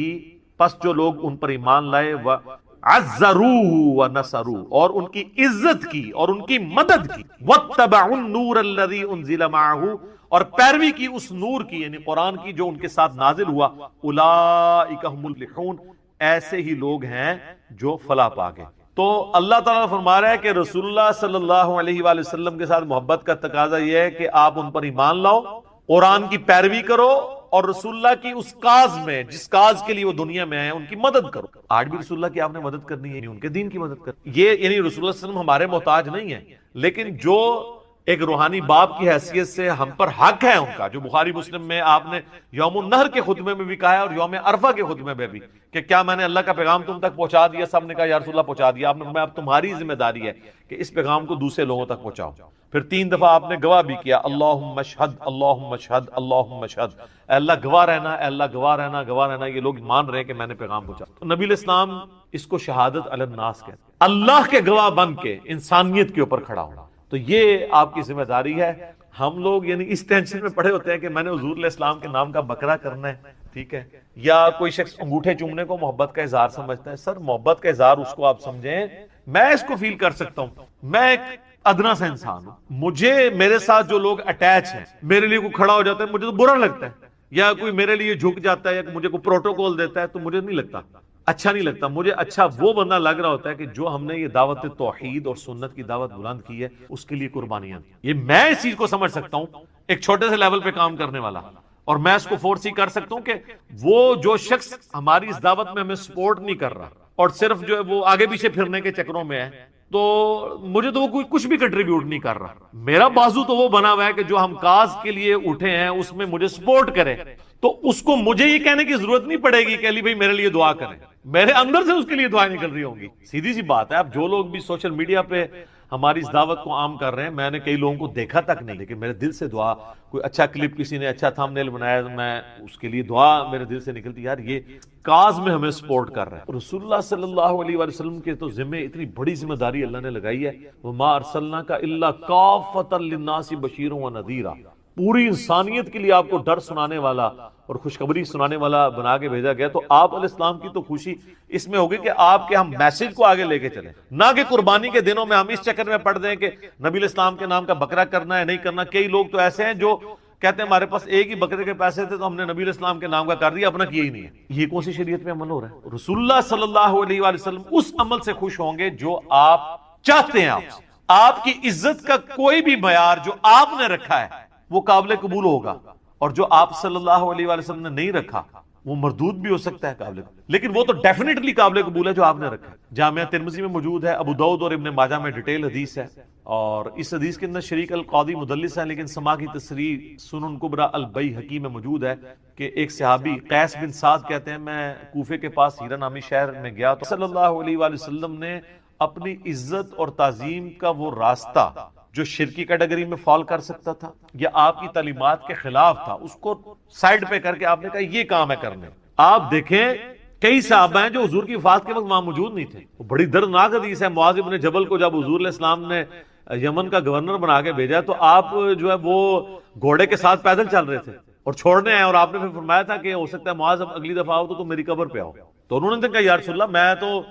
B: پس جو لوگ ان پر ایمان لائے، وعزروہ ونصروہ، اور ان کی عزت کی اور ان کی مدد کی، واتبعوا النور الذی انزل معہ، اور پیروی کی اس نور کی یعنی قرآن کی جو ان کے ساتھ نازل ہوا، اولئک هم المفلحون، ایسے ہی لوگ ہیں جو فلاح پا گئے۔
A: تو اللہ تعالیٰ فرما رہا ہے کہ رسول اللہ صلی اللہ علیہ وآلہ وسلم کے ساتھ محبت کا تقاضا یہ ہے کہ آپ ان پر ایمان لاؤ، قرآن کی پیروی کرو، اور رسول اللہ کی اس کاز میں جس کاز کے لیے وہ دنیا میں آئے ان کی مدد کرو۔ آج بھی رسول اللہ کی آپ نے مدد کرنی ہے، ان کے دین کی مدد کرنی، یہ یعنی رسول اللہ صلی اللہ علیہ وسلم ہمارے محتاج نہیں ہے، لیکن جو ایک روحانی باپ کی حیثیت سے ہم پر حق ہے ان کا، جو بخاری مسلم میں آپ نے یوم النہر کے خطبے میں بھی کہا ہے اور یوم عرفہ کے خطبے میں بھی کہ کیا میں نے اللہ کا پیغام تم تک پہنچا دیا؟ سب نے کہا یا رسول اللہ پہنچا دیا۔ آپ نے فرمایا اب تمہاری ذمہ داری ہے کہ اس پیغام کو دوسرے لوگوں تک پہنچاؤ۔ پھر 3 دفعہ آپ نے گواہ بھی کیا، اللہم اشہد اللہم اشہد اللہم اشہد، اے اللہ گواہ رہنا، اے اللہ گواہ رہنا، گواہ رہنا، یہ لوگ مان رہے ہیں کہ میں نے پیغام پہنچا۔ تو نبی علیہ السلام اس کو شہادت علی الناس کہتے ہیں، اللہ کے گواہ بن کے انسانیت کے اوپر کھڑا ہونا۔ تو یہ آپ کی ذمہ داری ہے۔ ہم لوگ یعنی اس ٹینشن میں پڑے ہوتے ہیں کہ میں نے حضور علیہ السلام کے نام کا بکرا کرنا ہے، ٹھیک ہے، یا کوئی شخص انگوٹھے چومنے کو محبت کا اظہار سمجھتا ہے۔ سر محبت کا اظہار اس کو آپ سمجھیں، میں اس کو فیل کر سکتا ہوں، میں ایک ادنا سا انسان ہوں، مجھے میرے ساتھ جو لوگ اٹیچ ہیں، میرے لیے کوئی کھڑا ہو جاتا ہے مجھے تو برا لگتا ہے، یا کوئی میرے لیے جھک جاتا ہے، یا مجھے کوئی پروٹوکول دیتا ہے تو مجھے نہیں لگتا، اچھا نہیں لگتا۔ مجھے اچھا وہ بندہ لگ رہا ہوتا ہے کہ جو ہم نے یہ دعوت توحید اور سنت کی دعوت بلند کی ہے، اس کے لیے قربانیاں دی۔ یہ میں اس چیز کو سمجھ سکتا ہوں، ایک چھوٹے سے لیول پہ کام کرنے والا، اور میں اس کو فورس ہی کر سکتا ہوں کہ وہ جو شخص ہماری اس دعوت میں ہمیں سپورٹ نہیں کر رہا اور صرف جو ہے وہ آگے پیچھے پھرنے کے چکروں میں ہے، تو مجھے تو وہ کوئی کچھ بھی کنٹریبیوٹ نہیں کر رہا۔ میرا بازو تو وہ بنا ہوا ہے کہ جو ہم کاز کے لیے اٹھے ہیں اس میں مجھے سپورٹ کرے، تو اس کو مجھے یہ کہنے کی ضرورت نہیں پڑے گی کہ علی بھائی میرے لیے دعا کریں، میرے اندر سے اس کے لیے دعائیں نکل رہی ہوں گی۔ سیدھی سی بات ہے۔ اب جو لوگ بھی سوشل میڈیا پہ ہماری اس دعوت کو عام کر رہے ہیں، میں نے کئی لوگوں کو دیکھا تک نہیں، لیکن میرے دل سے دعا، کوئی اچھا کلپ کسی نے اچھا تھمبنیل بنایا، میں اس کے لیے دعا میرے دل سے نکلتی، یار یہ کاز میں ہمیں سپورٹ کر رہا ہے۔ رسول اللہ صلی اللہ علیہ وآلہ وسلم کے تو ذمہ اتنی بڑی ذمہ داری اللہ نے لگائی ہے، وَمَا أَرْسَلْنَاكَ إِلَّا كَافَّةً لِلنَّاسِ بَشِيرًا وَنَذِيرًا، پوری انسانیت کے لیے آپ کو ڈر سنانے والا اور خوشخبری سنانے والا بنا کے بھیجا گیا۔ تو آپ علیہ السلام کی تو خوشی اس میں ہوگی کہ آپ کے ہم میسج کو آگے لے کے چلیں، نہ کہ قربانی کے دنوں میں ہم اس چکر میں پڑ دیں کہ نبی علیہ السلام کے نام کا بکرا کرنا ہے نہیں کرنا۔ کئی لوگ تو ایسے ہیں جو کہتے ہیں ہمارے پاس ایک ہی بکرے کے پیسے تھے تو ہم نے نبی علیہ السلام کے نام کا کر دیا، اپنا کیا ہی نہیں ہے۔ یہ کون سی شریعت میں عمل ہو رہا ہے؟ رسول اللہ صلی اللہ علیہ وآلہ وسلم اس عمل سے خوش ہوں گے جو آپ چاہتے ہیں۔ آپ کی عزت کا کوئی بھی معیار جو آپ نے رکھا ہے وہ قابل قبول ہوگا، اور جو آپ صلی اللہ علیہ وآلہ وسلم نے نہیں رکھا وہ مردود بھی ہو سکتا ہے قابل، لیکن وہ تو ڈیفینیٹلی قابل قبول ہے جو آپ نے رکھا ہے۔ جامعہ ترمذی میں موجود ہے، ابو داؤد اور ابن ماجہ میں ڈیٹیل حدیث ہے، اور اس حدیث کے اندر شریک القاضی مدلس ہے، لیکن سما کی تصریح سنن کبریٰ البیہقی میں موجود ہے کہ ایک صحابی قیس بن سعد کہتے ہیں میں کوفے کے پاس ہیرا نامی شہر میں گیا تو صلی اللہ علیہ وآلہ وسلم نے اپنی عزت اور تعظیم کا وہ راستہ جو شرکی کیٹیگری میں فال کر سکتا تھا یا آپ کی تعلیمات کے خلاف تھا، اس کو سائڈ پہ کر کے آپ نے کہا یہ کام ہے کرنے۔ آپ دیکھیں کئی صحابہ ہیں جو حضور کی وفات کے وقت وہاں موجود نہیں تھے۔ وہ بڑی دردناک حدیث ہے، معاذ بن جبل کو جب حضور علیہ السلام نے یمن کا گورنر بنا کے بھیجا تو آپ جو ہے وہ گھوڑے کے ساتھ پیدل چل رہے تھے اور چھوڑنے آئے، اور آپ نے پھر فرمایا تھا کہ ہو سکتا ہے معاذ اب اگلی دفعہ آؤ تو میری قبر پہ آؤ۔ تو انہوں نے کہا یا رسول اللہ میں تو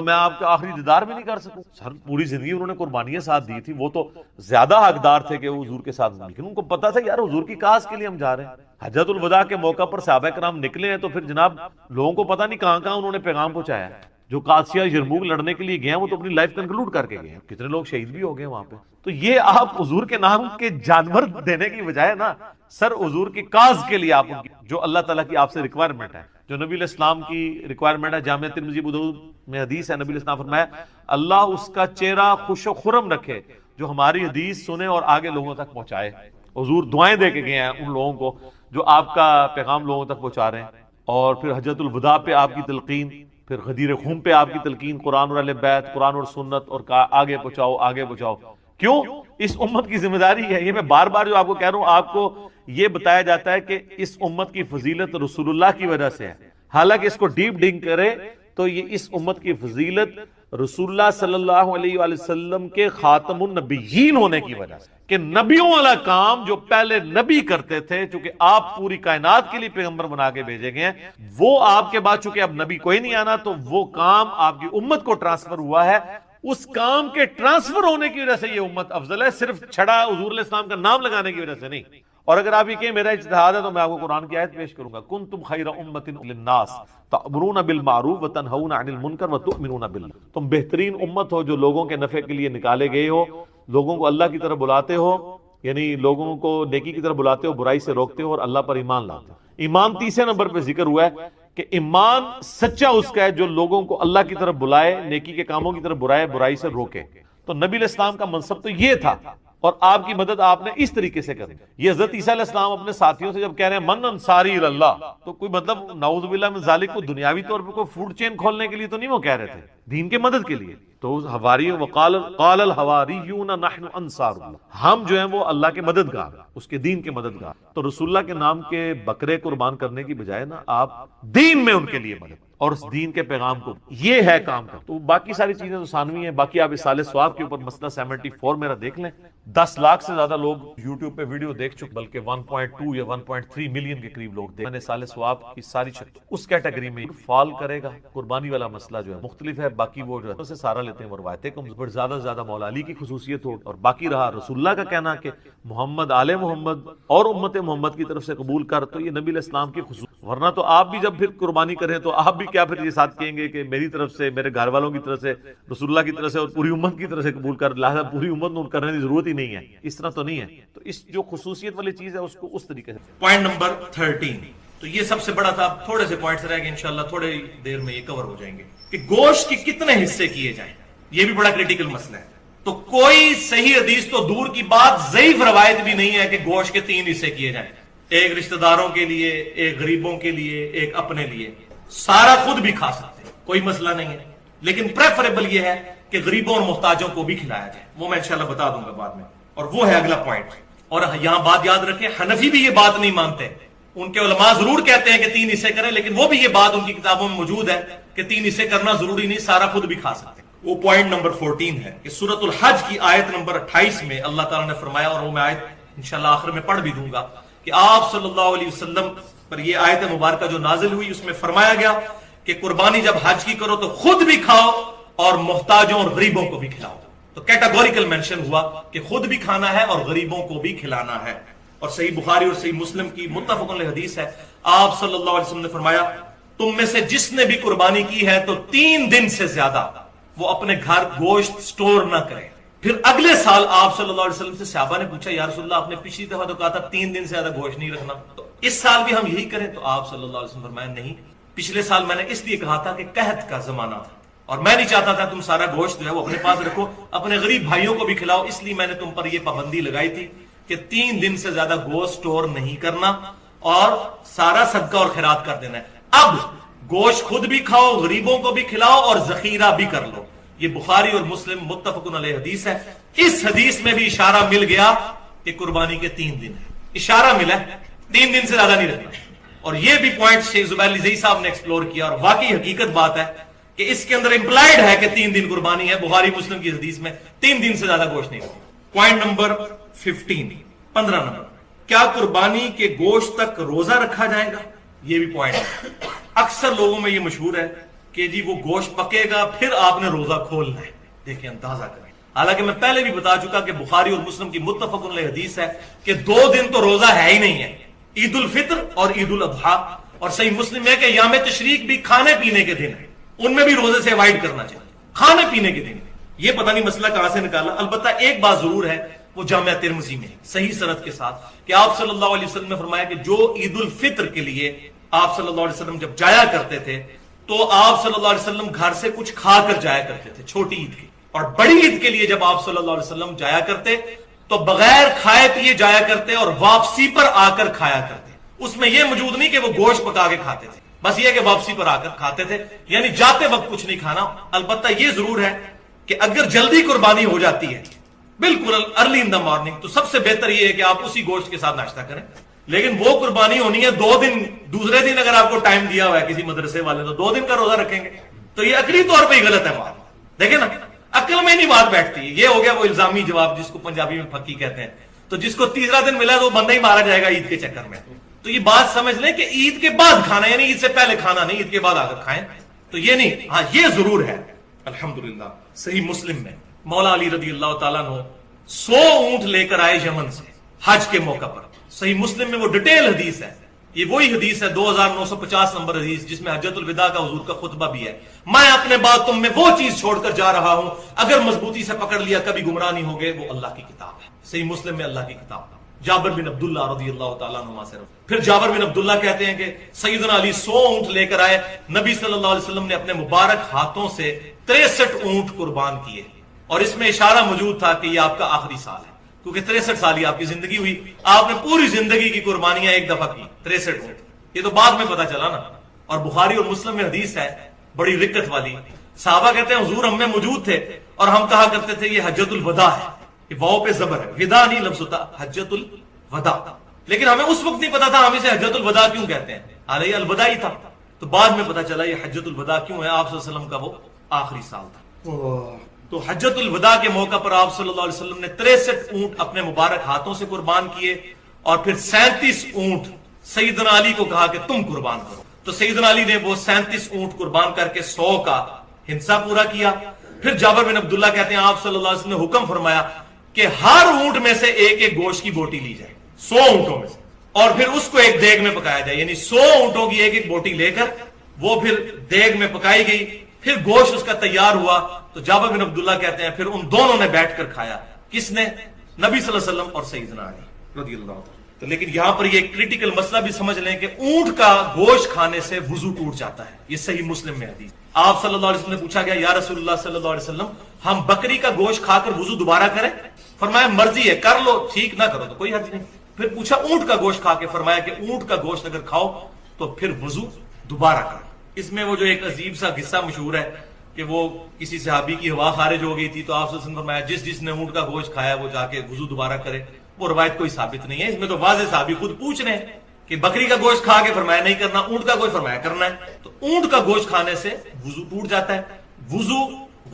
A: میں آپ کا آخری دیدار بھی نہیں کر سکوں۔ سر پوری زندگی انہوں نے قربانیاں ساتھ دی تھی، وہ تو زیادہ حقدار تھے کہ وہ حضور کے ساتھ، لیکن ان کو پتا تھا یار حضور کی کاز کے لیے ہم جا رہے ہیں۔ حجۃ الوداع کے موقع پر صحابہ کرام نکلے ہیں تو پھر جناب لوگوں کو پتا نہیں کہاں کہاں انہوں نے پیغام پہنچایا ہے۔ جو قادسیہ یرموک لڑنے کے لیے گئے ہیں وہ تو اپنی لائف کنکلوڈ کر کے گئے ہیں، کتنے لوگ شہید بھی ہو گئے وہاں پہ۔ تو یہ آپ حضور کے نام کے جانور دینے کی بجائے نا سر حضور کی کاز کے لیے آپ جو اللہ تعالیٰ کی آپ سے ریکوائرمنٹ ہے، جو نبی علیہ السلام کی ریکوائرمنٹ ہے، جامعہ ترمذی ابو داؤد میں حدیث ہے، نبی علیہ السلام فرمایا اللہ اس کا چہرہ خوش و خرم رکھے جو ہماری حدیث سنے اور آگے لوگوں تک پہنچائے۔ حضور دعائیں دے کے گئے ہیں ان لوگوں کو جو آپ کا پیغام لوگوں تک پہنچا رہے ہیں، اور پھر حجۃ الوداع پہ آپ کی تلقین، پھر غدیر خم پہ آپ کی تلقین، قرآن اور اہل بیت، قرآن اور سنت، اور آگے پہنچاؤ آگے پہنچاؤ۔ کیوں؟ اس امت کی ذمہ داری ہے۔ یہ میں بار بار جو آپ کو کہہ رہا ہوں، آپ کو یہ بتایا جاتا ہے کہ اس امت کی فضیلت رسول اللہ کی وجہ سے ہے، حالانکہ اس کو ڈیپ ڈنگ کرے تو یہ اس امت کی فضیلت رسول اللہ صلی اللہ علیہ وآلہ وسلم کے خاتم النبیین ہونے کی وجہ سے، کہ نبیوں والا کام جو پہلے نبی کرتے تھے، چونکہ آپ پوری کائنات کے لیے پیغمبر بنا کے بھیجے گئے ہیں، وہ آپ کے بعد چونکہ اب نبی کوئی نہیں آنا تو وہ کام آپ کی امت کو ٹرانسفر ہوا ہے۔ اس کام کے ٹرانسفر ہونے کی وجہ سے یہ امت افضل ہے، صرف چھڑا حضور علیہ السلام کا نام لگانے کی وجہ سے نہیں۔
B: اور اگر آپ یہ کہیں میرا اجتہاد ہے تو میں آپ کو قرآن کی آیت پیش کروں گا، کنتم خیر امۃ للناس تأمرون بالمعروف وتنہون عن المنکر وتؤمنون باللہ، تم بہترین امت ہو جو لوگوں کے نفع کے لیے نکالے گئے ہو، لوگوں کو اللہ کی طرف بلاتے ہو، یعنی لوگوں کو نیکی کی طرف بلاتے ہو، برائی سے روکتے ہو اور اللہ پر ایمان لاتے ہو۔ ایمان تیسرے نمبر پہ ذکر ہوا ہے کہ ایمان سچا اس کا ہے جو لوگوں کو اللہ کی طرف بلائے، نیکی کے کاموں کی طرف برائے، برائی سے روکے۔ تو نبی علیہ السلام کا منصب تو یہ تھا، اور آپ کی مدد آپ نے اس طریقے سے کرنی۔ یہ حضرت عیسیٰ علیہ السلام اپنے ساتھیوں سے جب کہہ رہے ہیں من انصاری اللہ، تو کوئی مطلب نعوذ باللہ من ذالک کو دنیاوی طور پہ کوئی فوڈ چین کھولنے کے لیے تو نہیں وہ کہہ رہے تھے، دین کے مدد کے لیے۔ تو حواریوں وقال الحواریون نحن انصار اللہ، ہم جو ہیں وہ اللہ کے مددگار، اس کے دین کے مددگار۔ تو رسول اللہ کے نام کے بکرے قربان کرنے کی بجائے نا آپ دین میں ان کے لیے مدد اور اس دین کے پیغام کو، یہ ہے کام کا۔ تو باقی ساری چیزیں تو ثانوی ہیں، باقی آپ اصالہ ثواب کے اوپر مسئلہ 74 میرا دیکھ لیں۔ 10 لاکھ سے زیادہ لوگ یوٹیوب پہ ویڈیو دیکھ چکے، بلکہ 1.2 یا 1.3 ملین کے قریب لوگ دیکھ۔ میں نے اصالہ ثواب کی ساری شکل اس کیٹیگری میں فال کرے گا۔ قربانی والا مسئلہ جو ہے مختلف ہے، باقی وہ جو ہے سے سارا لیتے ہیں، وہ روایتیں کم پر زیادہ سے زیادہ مولا علی کی خصوصیت ہو، اور باقی رہا رسول اللہ کا کہنا کہ محمد آل محمد اور امت محمد کی طرف سے قبول کر، تو یہ نبی علیہ السلام کی خصوصیت۔ ورنہ تو آپ بھی جب پھر قربانی کریں تو آپ بھی کیا پھر یہ ساتھ کہیں گے کہ میری طرف سے، میرے گھر والوں کی طرف سے، رسول اللہ کی طرف سے اور پوری امت کی طرف سے قبول کر، لہذا پوری امت نور کرنے کی ضرورت ہی نہیں ہے، اس طرح تو نہیں ہے۔ تو اس جو خصوصیت والی چیز ہے اس کو اس طریقے سے۔
D: پوائنٹ نمبر 13، تو یہ سب سے بڑا تھا، تھوڑے سے پوائنٹس رہ گئے، انشاءاللہ تھوڑے دیر میں یہ کور ہو جائیں گے کہ گوشت کے کتنے حصے کیے جائیں، یہ بھی بڑا کریٹیکل مسئلہ ہے۔ تو کوئی صحیح حدیث تو دور کی بات، ضعیف روایت بھی نہیں ہے کہ گوشت کے 3 حصے کیے جائیں، ایک رشتہ داروں کے لیے، ایک غریبوں کے لیے، ایک اپنے لیے۔ سارا خود بھی کھا سکتے ہیں، کوئی مسئلہ نہیں ہے، لیکن پریفریبل یہ ہے کہ غریبوں اور محتاجوں کو بھی کھلایا جائے، وہ میں انشاءاللہ بتا دوں گا بعد میں، اور وہ ہے اگلا پوائنٹ۔ اور یہاں بات یاد رکھیں، حنفی بھی یہ بات نہیں مانتے، ان کے علماء ضرور کہتے ہیں کہ 3 حصے کریں، لیکن وہ بھی یہ بات ان کی کتابوں میں موجود ہے کہ 3 حصے کرنا ضروری نہیں، سارا خود بھی کھا سکتے ہیں۔ وہ پوائنٹ نمبر 14 ہے کہ سورۃ الحج کی آیت نمبر 28 میں اللہ تعالیٰ نے فرمایا، اور وہ میں آیت انشاءاللہ آخر میں پڑھ بھی دوں گا، کہ آپ صلی اللہ علیہ وسلم پر یہ آیت مبارکہ جو نازل ہوئی اس میں فرمایا گیا کہ قربانی جب حج کی کرو تو خود بھی کھاؤ اور محتاجوں اور غریبوں کو بھی کھلاؤ۔ تو کیٹاگوریکل مینشن ہوا کہ خود بھی کھانا ہے اور غریبوں کو بھی کھلانا ہے۔ اور صحیح بخاری اور صحیح مسلم کی متفق علیہ حدیث ہے، آپ صلی اللہ علیہ وسلم نے فرمایا، تم میں سے جس نے بھی قربانی کی ہے تو 3 دن سے زیادہ وہ اپنے گھر گوشت سٹور نہ کرے۔ پھر اگلے سال آپ صلی اللہ علیہ وسلم سے صحابہ نے پوچھا، یا رسول اللہ آپ نے پچھلی دفعہ تو کہا تھا 3 دن سے زیادہ گوشت نہیں رکھنا، تو اس سال بھی ہم یہی کریں؟ تو آپ صلی اللہ علیہ وسلم فرمایا نہیں، پچھلے سال میں نے اس لیے کہا تھا کہ قحط کا زمانہ تھا اور میں نہیں چاہتا تھا تم سارا گوشت جو ہے وہ اپنے پاس رکھو، اپنے غریب بھائیوں کو بھی کھلاؤ، اس لیے میں نے تم پر یہ پابندی لگائی تھی کہ 3 دن سے زیادہ گوشت سٹور نہیں کرنا اور سارا صدقہ اور خیرات کر دینا ہے۔ اب گوشت خود بھی کھاؤ، غریبوں کو بھی کھلاؤ اور ذخیرہ بھی کر لو۔ یہ بخاری اور مسلم متفق علیہ حدیث ہے۔ اس حدیث میں بھی اشارہ مل گیا کہ قربانی کے 3 دن ہے، اشارہ ملا، 3 دن سے زیادہ نہیں رکھنا۔ اور یہ بھی پوائنٹ شیخ زبیر علی صاحب نے ایکسپلور کیا، اور واقعی حقیقت بات ہے کہ اس کے اندر امپلائڈ ہے کہ 3 دن قربانی ہے، بخاری مسلم کی حدیث میں 3 دن سے زیادہ گوشت نہیں رکھنا۔ پوائنٹ نمبر 15 نمبر، کیا قربانی کے گوشت تک روزہ رکھا جائے گا؟ یہ بھی پوائنٹ ہے۔ اکثر لوگوں میں یہ مشہور ہے کہ جی وہ گوشت پکے گا پھر آپ نے روزہ کھولنا ہے۔ دیکھیں اندازہ کریں، حالانکہ میں پہلے بھی بتا چکا کہ بخاری اور مسلم کی متفق علیہ حدیث ہے کہ 2 دن تو روزہ ہے ہی نہیں ہے، عید الفطر اور عید الاضحیٰ، اور صحیح مسلم ہے کہ یوم تشریق بھی کھانے پینے کے دن ہے، ان میں بھی روزے سے اوائڈ کرنا چاہیے، کھانے پینے کے دن۔ یہ پتہ نہیں مسئلہ کہاں سے نکالا، البتہ ایک بات ضرور ہے، وہ جامعہ ترمذی میں صحیح سند کے ساتھ کہ آپ صلی اللہ علیہ وسلم نے فرمایا کہ جو عید الفطر کے لیے آپ صلی اللہ علیہ وسلم جب جایا کرتے تھے تو آپ صلی اللہ علیہ وسلم گھر سے کچھ کھا کر جایا کرتے تھے چھوٹی عید کی، اور بڑی عید کے لیے جب آپ صلی اللہ علیہ وسلم جایا کرتے تو بغیر کھائے پیے جایا کرتے اور واپسی پر آ کر کھایا کرتے۔ اس میں یہ موجود نہیں کہ وہ گوشت پکا کے کھاتے تھے، بس یہ کہ واپسی پر آ کر کھاتے تھے، یعنی جاتے وقت کچھ نہیں کھانا۔ البتہ یہ ضرور ہے کہ اگر جلدی قربانی ہو جاتی ہے بالکل ارلی ان دا مارننگ، تو سب سے بہتر یہ ہے کہ آپ اسی گوشت کے ساتھ ناشتہ کریں۔ لیکن وہ قربانی ہونی ہے 2 دن، دوسرے دن اگر آپ کو ٹائم دیا ہوا ہے کسی مدرسے والے تو 2 دن کا روزہ رکھیں گے، تو یہ عقلی طور پہ ہی غلط ہے بات۔ دیکھیں نا، عقل میں نہیں بات بیٹھتی۔ یہ ہو گیا وہ الزامی جواب جس کو پنجابی میں پھکی کہتے ہیں، تو جس کو تیسرا دن ملا تو وہ بندہ ہی مارا جائے گا عید کے چکر میں۔ تو یہ بات سمجھ لیں کہ عید کے بعد کھانا، یعنی عید سے پہلے کھانا نہیں، عید کے بعد آ کر کھائیں، تو یہ نہیں۔ ہاں یہ ضرور ہے، الحمدللہ صحیح مسلم میں مولا علی رضی اللہ تعالیٰ عنہ 100 اونٹ لے کر آئے یمن سے حج کے موقع پر، صحیح مسلم میں وہ ڈیٹیل حدیث ہے، یہ وہی حدیث ہے 2950 نمبر حدیث جس میں حجۃ الوداع کا حضور کا خطبہ بھی ہے، میں اپنے بعد تم میں وہ چیز چھوڑ کر جا رہا ہوں، اگر مضبوطی سے پکڑ لیا کبھی گمراہ نہیں ہوگے، وہ اللہ کی کتاب ہے۔ صحیح مسلم میں اللہ کی کتاب۔ جابر بن عبداللہ رضی اللہ تعالیٰ عنہ سے، پھر جابر بن عبداللہ کہتے ہیں کہ سیدنا علی 100 اونٹ لے کر آئے، نبی صلی اللہ علیہ وسلم نے اپنے مبارک ہاتھوں سے 63 اونٹ قربان کیے، اور اس میں اشارہ موجود تھا کہ یہ آپ کا آخری سال ہے، کیونکہ 63 سال ہی آپ کی زندگی ہوئی، آپ نے پوری زندگی کی قربانیاں ایک دفعہ کی 63 اونٹ، یہ تو بعد میں پتا چلا نا۔ اور بخاری اور مسلم میں حدیث ہے بڑی رکت والی، صحابہ کہتے ہیں حضور ہم میں موجود تھے اور ہم کہا کرتے تھے یہ حجۃ الوداع ہے، یہ واو پہ زبر ہے، ودا نہیں لفظ ہوتا، حجۃ الوداع، لیکن ہمیں اس وقت نہیں پتا تھا ہم اسے حجۃ الوداع کیوں کہتے ہیں، حالانکہ الوداع ہی تھا، تو بعد میں پتا چلا یہ حجۃ الوداع کیوں ہے، آپ صلی اللہ علیہ وسلم کا وہ آخری سال تھا۔ تو حجۃ الوداع کے موقع پر آپ صلی اللہ علیہ وسلم نے 63 اونٹ اپنے مبارک ہاتھوں سے قربان کیے، اور پھر 37 اونٹ سیدنا علی کو کہا کہ تم قربان کرو، تو سیدنا علی نے وہ 37 اونٹ قربان کر کے 100 کا ہنسا پورا کیا۔ پھر جابر بن عبداللہ کہتے ہیں آپ صلی اللہ علیہ وسلم نے حکم فرمایا کہ ہر اونٹ میں سے ایک ایک گوشت کی بوٹی لی جائے، 100 اونٹوں میں سے، اور پھر اس کو ایک دیگ میں پکایا جائے، یعنی 100 اونٹوں کی ایک ایک بوٹی لے کر وہ پھر دیگ میں پکائی گئی، پھر گوشت اس کا تیار ہوا، تو جابر بن عبداللہ کہتے ہیں پھر ان دونوں نے بیٹھ کر کھایا، کس نے؟ نبی صلی اللہ علیہ وسلم اور سیدنا علی رضی اللہ عنہ۔ تو لیکن یہاں پر یہ کریٹیکل مسئلہ بھی سمجھ لیں کہ اونٹ کا گوشت کھانے سے وضو ٹوٹ جاتا ہے، یہ صحیح مسلم میں حدیث۔ آپ صلی اللہ علیہ وسلم نے پوچھا گیا یا رسول اللہ صلی اللہ علیہ وسلم ہم بکری کا گوشت کھا کر وضو دوبارہ کریں؟ فرمایا مرضی ہے، کر لو، ٹھیک نہ کرو تو کوئی حرج نہیں۔ پھر پوچھا اونٹ کا گوشت کھا کے، فرمایا کہ اونٹ کا گوشت اگر کھاؤ تو پھر وضو دوبارہ کرو۔ اس میں وہ جو ایک عجیب سا قصہ مشہور ہے کہ وہ کسی صحابی کی ہوا خارج ہو گئی تھی، تو آپ صلی اللہ علیہ وسلم نے فرمایا جس نے اونٹ کا گوشت کھایا وہ جا کے وضو دوبارہ کرے، وہ روایت کوئی ثابت نہیں ہے، اس میں تو واضح صحابی خود پوچھ رہے ہیں کہ بکری کا گوشت کھا کے، فرمایا نہیں کرنا، اونٹ کا گوشت فرمایا کرنا ہے، تو اونٹ کا گوشت کھانے سے وضو ٹوٹ جاتا ہے۔ وضو،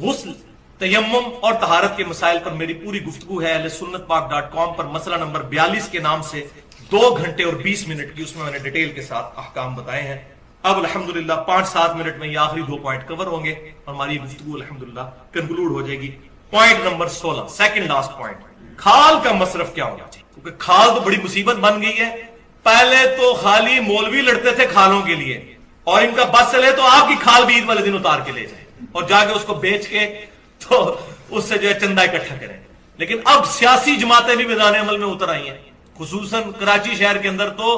D: غسل، تیمم اور طہارت کے مسائل پر میری پوری گفتگو ہے اہل سنت پاک.com پر، مسئلہ نمبر 42 کے نام سے 2 گھنٹے اور 20 منٹ کی، اس میں نے ڈیٹیل کے ساتھ احکام بتائے ہیں۔ اب الحمدللہ 5-7 منٹ میں یہ آخری 2 پوائنٹ کور ہوں گے اور ہماری گفتگو الحمدللہ کنکلوڈ ہو جائے گی۔ Point number 16، second last point, کھال کا مصرف کیا ہونا چاہیے، کیونکہ کھال تو بڑی مصیبت بن گئی ہے۔ پہلے تو خالی مولوی لڑتے تھے کھالوں کے لیے، اور ان کا بس چلے تو آپ کی کھال بھی عید والے دن اتار کے لے جائیں اور جا کے اس کو بیچ کے تو اس سے جو ہے چندہ اکٹھا کریں۔ لیکن اب سیاسی جماعتیں بھی میدان عمل میں اتر آئی ہیں، خصوصاً کراچی شہر کے اندر تو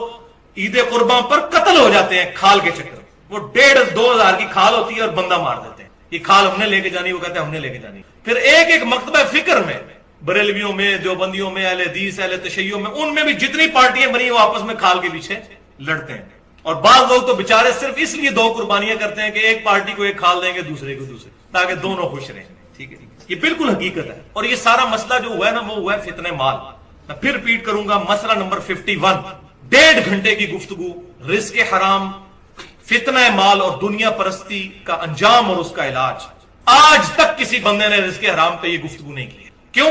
D: عید قرباں پر قتل ہو جاتے ہیں کھال کے چکر، وہ 1.5-2 ہزار کی کھال ہوتی ہے اور بندہ مار دیتے ہیں، یہ کھال ہم نے لے کے جانی، وہ کہتے ہیں ہم نے لے کے جانی۔ پھر ایک ایک مکتبہ فکر میں، بریلویوں میں، دیوبندیوں میں، اہل حدیث، اہل تشیع میں، ان میں بھی جتنی پارٹیاں بنی وہ آپس میں کھال کے پیچھے لڑتے ہیں، اور بعض لوگ تو بےچارے صرف اس لیے 2 قربانیاں کرتے ہیں کہ ایک پارٹی کو ایک کھال دیں گے، دوسرے کو دوسرے، تاکہ دونوں خوش رہیں۔ ٹھیک ہے، یہ بالکل حقیقت ہے، اور یہ سارا مسئلہ جو ہوا ہے نا وہ ہوا ہے فتنہ مال۔ میں پھر ریپیٹ کروں گا، مسئلہ نمبر 51، 1.5 گھنٹے کی گفتگو، رزق حرام، فتنہ مال اور دنیا پرستی کا انجام اور اس کا علاج۔ آج تک کسی بندے نے رزق حرام پہ یہ گفتگو نہیں کی ہے، کیوں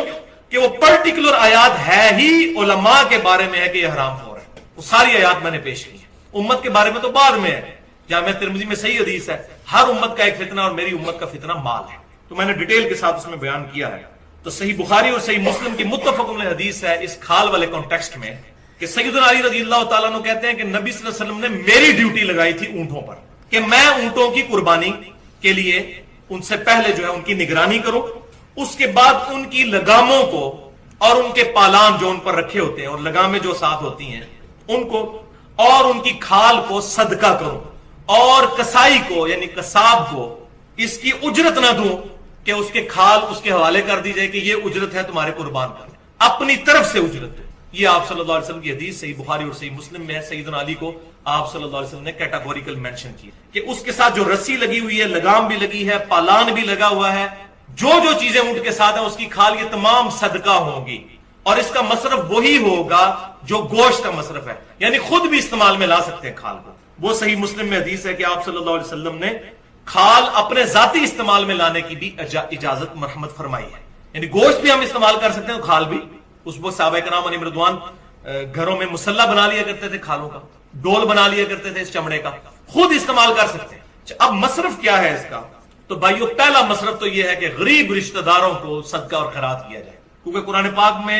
D: کہ وہ پرٹیکولر آیات ہے ہی علماء کے بارے میں ہے کہ یہ حرام ہو رہا ہے، وہ ساری آیات میں نے پیش کی ہیں، امت کے بارے میں تو بعد میں ہے، جامعہ ترمذی میں صحیح حدیث ہے، ہر امت کا ایک فتنہ اور میری امت کا فتنہ مال ہے، تو میں نے ڈیٹیل کے ساتھ اس میں بیان کیا ہے۔ تو صحیح بخاری اور صحیح مسلم کی متفق علیہ حدیث ہے اس کھال والے کانٹیکسٹ میں کہ سیدنا علی رضی اللہ تعالیٰ عنہ کہتے ہیں کہ نبی صلی اللہ علیہ وسلم نے میری ڈیوٹی لگائی تھی اونٹوں پر، کہ میں اونٹوں کی قربانی کے لیے ان سے پہلے جو ہے ان کی نگرانی کروں، اس کے بعد ان کی لگاموں کو اور ان کے پالان جو ان پر رکھے ہوتے ہیں اور لگامیں جو ساتھ ہوتی ہیں ان کو اور ان کی کھال کو صدقہ کروں، اور کسائی کو یعنی قصاب کو اس کی اجرت نہ دوں کہ اس کے کھال اس کے حوالے کر دی جائے کہ یہ اجرت ہے تمہارے قربان کرنے، اپنی طرف سے اجرت دو۔ یہ آپ صلی اللہ علیہ وسلم کی حدیث صحیح بخاری اور صحیح مسلم میں ہے۔ سیدنا علی کو آپ صلی اللہ علیہ وسلم نے کیٹاگوریکل مینشن کی کہ اس کے ساتھ جو رسی لگی ہوئی ہے، لگام بھی لگی ہے، پالان بھی لگا ہوا ہے، جو چیزیں اونٹ کے ساتھ ہیں اس کی کھال یہ تمام صدقہ ہوں گی، اور اس کا مصرف وہی ہوگا جو گوشت کا مصرف ہے، یعنی خود بھی استعمال میں لا سکتے ہیں کھال کو۔ وہ صحیح مسلم میں حدیث ہے کہ آپ صلی اللہ علیہ وسلم نے کھال اپنے ذاتی استعمال میں لانے کی بھی اجازت مرحمت فرمائی ہے، یعنی گوشت بھی ہم استعمال کر سکتے ہیں، کھال بھی۔ اس وقت صحابہ کرام علیہ رضوان گھروں میں مسلح بنا لیا کرتے تھے، کھالوں کا ڈول بنا لیا کرتے تھے اس چمڑے کا، خود استعمال کر سکتے ہیں۔ اب مصرف کیا ہے اس کا؟ تو بھائیو پہلا مصرف تو یہ ہے کہ غریب رشتہ داروں کو صدقہ اور خیرات کیا جائے، کیونکہ قرآن پاک میں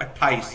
D: 28,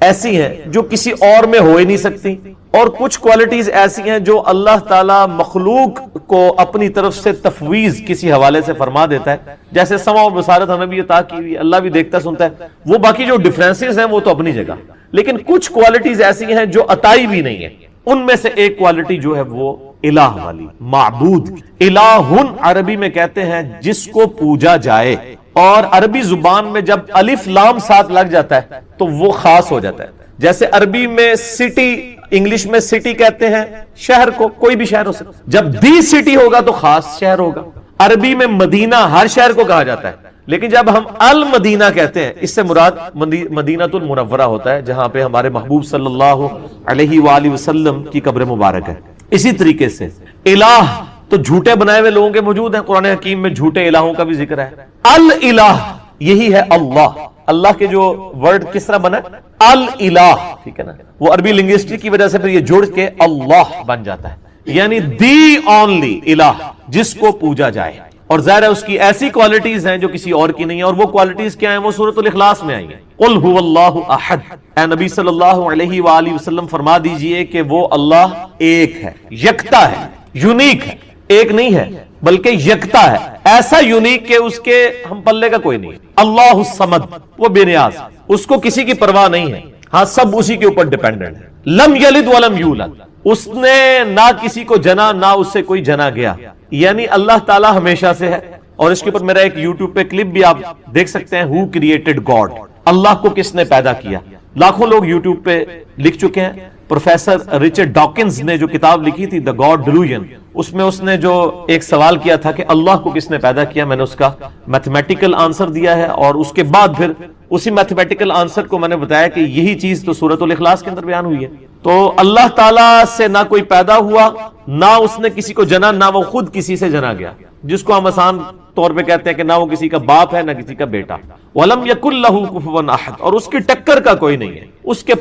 A: ایسی ہیں جو کسی اور میں ہو ہی نہیں سکتی، اور کچھ کوالٹیز ایسی ہیں جو اللہ تعالیٰ مخلوق کو اپنی طرف سے تفویض کسی حوالے سے فرما دیتا ہے، جیسے سمع و بصارت ہمیں بھی عطا کی ہوئی، اللہ بھی دیکھتا سنتا ہے، وہ باقی جو ڈفرینسز ہیں وہ تو اپنی جگہ، لیکن کچھ کوالٹیز ایسی ہیں جو عطائی بھی نہیں ہیں۔ ان میں سے ایک کوالٹی جو ہے وہ الہ والی، معبود۔ الہن عربی میں کہتے ہیں جس کو پوجا جائے، اور عربی زبان میں جب الف لام ساتھ لگ جاتا ہے تو وہ خاص ہو جاتا ہے۔ جیسے عربی میں سٹی، انگلش میں سٹی کہتے ہیں شہر کو، کوئی بھی شہر ہو سکتا ہے، جب دی سٹی ہوگا تو خاص شہر ہوگا۔ عربی میں مدینہ ہر شہر کو کہا جاتا ہے، لیکن جب ہم المدینہ کہتے ہیں اس سے مراد مدینہ المنورہ ہوتا ہے، جہاں پہ ہمارے محبوب صلی اللہ علیہ وآلہ وسلم کی قبر مبارک ہے۔ اسی طریقے سے الہ تو جھوٹے بنائے ہوئے لوگوں کے موجود ہیں، قرآن حکیم میں جھوٹے الہوں کا بھی ذکر ہے۔ الالہ یہی ہے اللہ، اللہ کے جو ورڈ کس طرح بنا الالہ، ٹھیک ہے نا، وہ عربی لنگوسٹک کی وجہ سے پھر یہ جڑ کے اللہ بن جاتا ہے، یعنی دی اونلی الہ، جس کو پوجا جائے۔ اور ظاہر ہے اس کی ایسی کوالٹیز ہیں جو کسی اور کی نہیں ہیں، اور وہ کوالٹیز کیا ہیں؟ وہ سورۃ الاخلاص میں آئی ہیں۔ قل هو اللہ احد، اے نبی صلی اللہ علیہ وآلہ وسلم فرما دیجئے کہ وہ اللہ ایک ہے، یکتا ہے، یونیک ہے، ایک نہیں ہے بلکہ یکتا ہے، ایسا یونیک کہ اس کے ہم پلے کا کوئی نہیں ہے۔ اللہ الصمد، وہ بے نیاز، اس کو کسی کی پرواہ نہیں ہے، ہاں سب اسی کے اوپر ڈیپینڈنٹ ہے۔ لم یلد ولم یولد، اس نے نہ کسی کو جنا نہ اس سے کوئی جنا گیا، یعنی اللہ تعالیٰ ہمیشہ سے ہے۔ اور اس کے اوپر میرا ایک یوٹیوب پہ کلپ بھی آپ دیکھ سکتے ہیں، ہو کریٹڈ گاڈ، اللہ کو کس نے پیدا کیا۔ لاکھوں لوگ یوٹیوب پہ لکھ چکے ہیں۔ پروفیسر رچرڈ ڈاکنز نے جو کتاب لکھی تھی دا گاڈ ڈیلوژن، اس میں اس نے جو ایک سوال کیا تھا کہ اللہ کو کس نے پیدا کیا، میں نے اس کا میتھمیٹیکل آنسر دیا ہے، اور اس کے بعد پھر اسی میتھمیٹیکل آنسر کو میں نے بتایا کہ یہی چیز تو سورۃ الاخلاص کے اندر بیان ہوئی ہے۔ تو اللہ تعالیٰ سے نہ کوئی پیدا ہوا، نہ اس نے کسی کو جنا، نہ وہ خود کسی سے جنا گیا، جس کو ہم آسان طور پہ کہتے ہیں کہ نہ وہ کسی کا باپ ہے نہ کسی کا بیٹا۔ وَلَمْ يَكُنْ لَهُ كُفُوًا أَحَدٌ، اور اس کی ٹکر کا کوئی نہیں ہے، اس کے